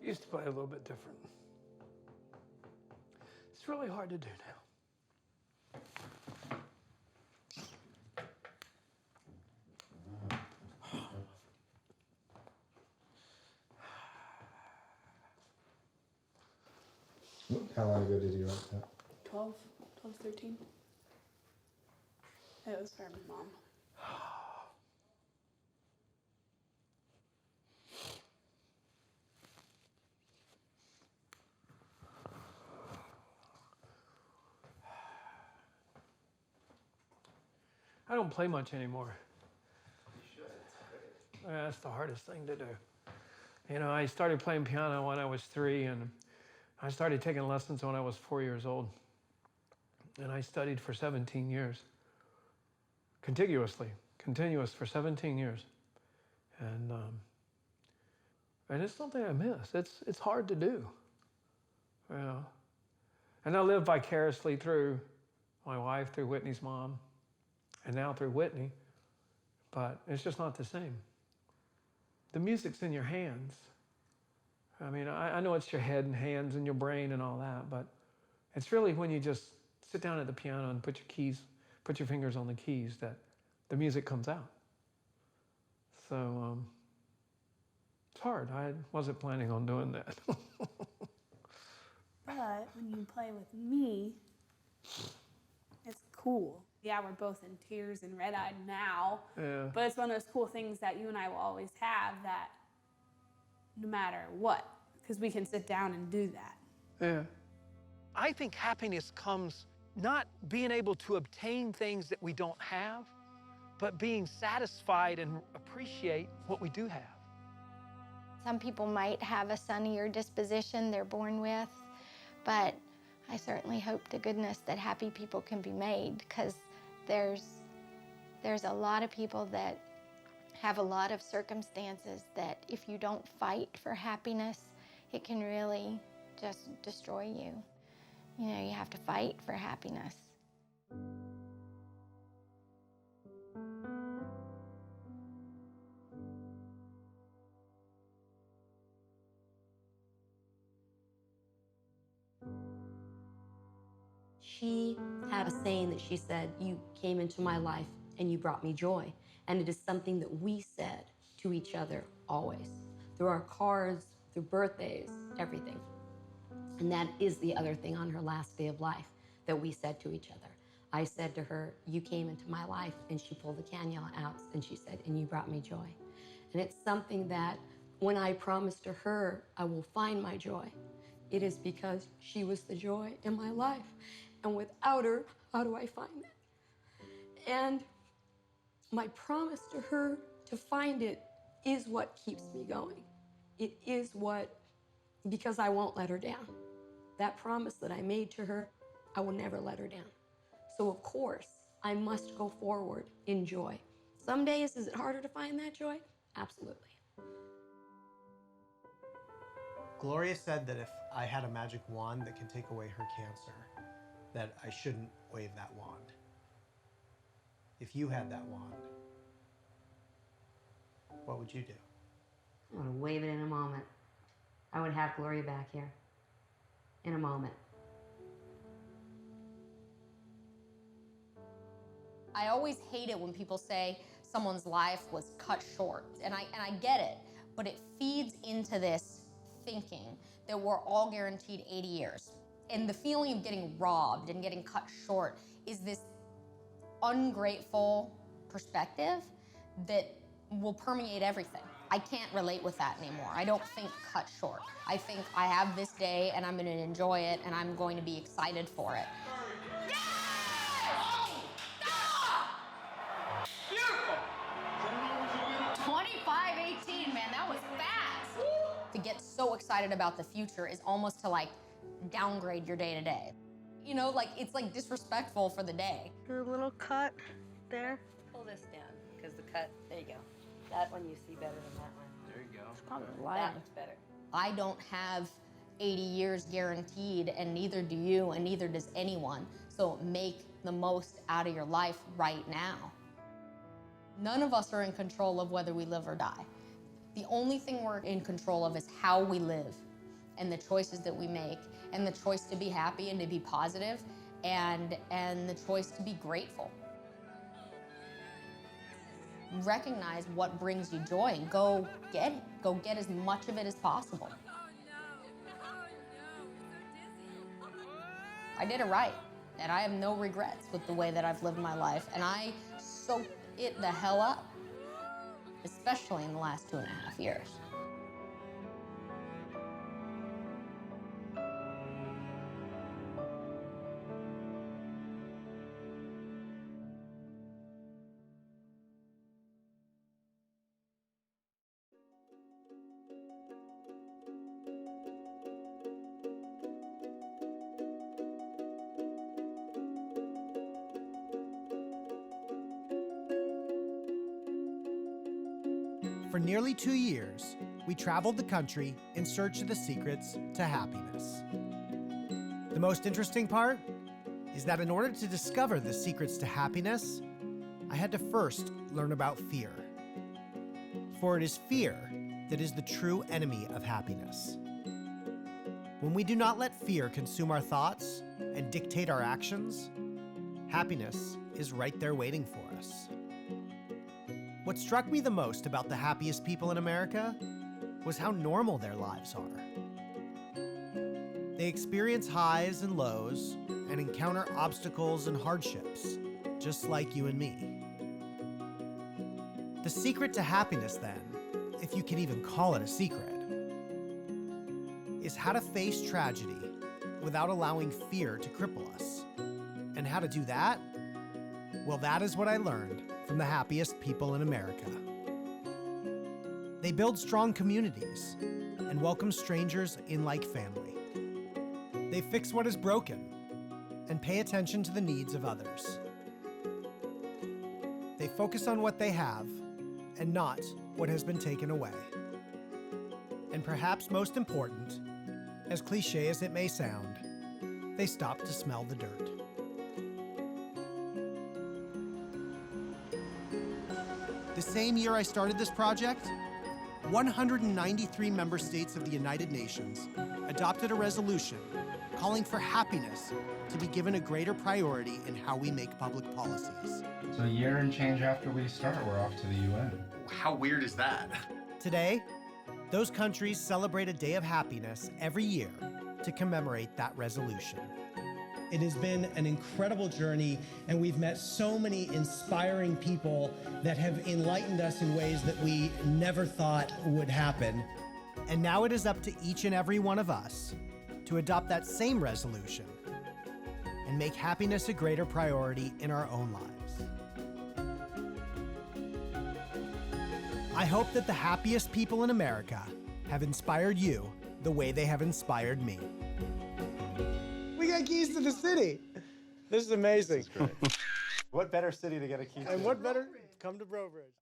Used to play a little bit different. It's really hard to do now. How long ago did you write that? 12, 13. It was for my mom. I don't play much anymore. You should. That's the hardest thing to do. You know, I started playing piano when I was 3, and I started taking lessons when I was 4 years old. And I studied for 17 years, continuous for 17 years. And it's something I miss. It's hard to do, you know. And I live vicariously through my wife, through Whitney's mom, and now through Whitney, but it's just not the same. The music's in your hands. I mean, I know it's your head and hands and your brain and all that, but it's really when you just sit down at the piano and put your fingers on the keys that the music comes out. So it's hard. I wasn't planning on doing that. But when you play with me, it's cool. Yeah, we're both in tears and red-eyed now, Yeah. but it's one of those cool things that you and I will always have, that no matter what, because we can sit down and do that. Yeah. I think happiness comes not being able to obtain things that we don't have, but being satisfied and appreciate what we do have. Some people might have a sunnier disposition they're born with, but I certainly hope to goodness that happy people can be made, because there's a lot of people that have a lot of circumstances that if you don't fight for happiness, it can really just destroy you. You know, you have to fight for happiness. She had a saying that she said, "You came into my life and you brought me joy." And it is something that we said to each other always, through our cards, through birthdays, everything. And that is the other thing on her last day of life that we said to each other. I said to her, "You came into my life," and she pulled the cannula out and she said, "And you brought me joy." And it's something that when I promised to her I will find my joy, it is because she was the joy in my life. And without her, how do I find it? And my promise to her to find it is what keeps me going. It is what, because I won't let her down. That promise that I made to her, I will never let her down. So of course, I must go forward in joy. Some days, is it harder to find that joy? Absolutely. Gloria said that if I had a magic wand that can take away her cancer, that I shouldn't wave that wand. If you had that wand, what would you do? I'm gonna wave it in a moment. I would have Gloria back here in a moment. I always hate it when people say someone's life was cut short, and I get it, but it feeds into this thinking that we're all guaranteed 80 years. And the feeling of getting robbed and getting cut short is this ungrateful perspective that will permeate everything. I can't relate with that anymore. I don't think cut short. I think I have this day and I'm gonna enjoy it and I'm going to be excited for it. Beautiful. 25-18, man, that was fast. To get so excited about the future is almost to like downgrade your day to day. You know, like it's like disrespectful for the day. Your little cut there. Pull this down, because the cut, there you go. That one you see better than that one. There you go. Probably That looks better. I don't have 80 years guaranteed, and neither do you, and neither does anyone. So make the most out of your life right now. None of us are in control of whether we live or die. The only thing we're in control of is how we live and the choices that we make, and the choice to be happy and to be positive, and the choice to be grateful. Recognize what brings you joy and go get it. Go get as much of it as possible. I did it right, and I have no regrets with the way that I've lived my life, and I soaked it the hell up, especially in the last 2.5 years. For nearly 2 years, we traveled the country in search of the secrets to happiness. The most interesting part is that in order to discover the secrets to happiness, I had to first learn about fear. For it is fear that is the true enemy of happiness. When we do not let fear consume our thoughts and dictate our actions, happiness is right there waiting for us. What struck me the most about the happiest people in America was how normal their lives are. They experience highs and lows and encounter obstacles and hardships, just like you and me. The secret to happiness, then, if you can even call it a secret, is how to face tragedy without allowing fear to cripple us, And how to do that? Well, that is what I learned from the happiest people in America. They build strong communities and welcome strangers in like family. They fix what is broken and pay attention to the needs of others. They focus on what they have and not what has been taken away. And perhaps most important, as cliche as it may sound, they stop to smell the dirt. The same year I started this project, 193 member states of the United Nations adopted a resolution calling for happiness to be given a greater priority in how we make public policies. So a year and change after we start, we're off to the UN. How weird is that? Today, those countries celebrate a day of happiness every year to commemorate that resolution. It has been an incredible journey, and we've met so many inspiring people that have enlightened us in ways that we never thought would happen. And now it is up to each and every one of us to adopt that same resolution and make happiness a greater priority in our own lives. I hope that the happiest people in America have inspired you the way they have inspired me. We got keys to the city. This is amazing. What better city to get a key to? And what better? Come to Brobridge.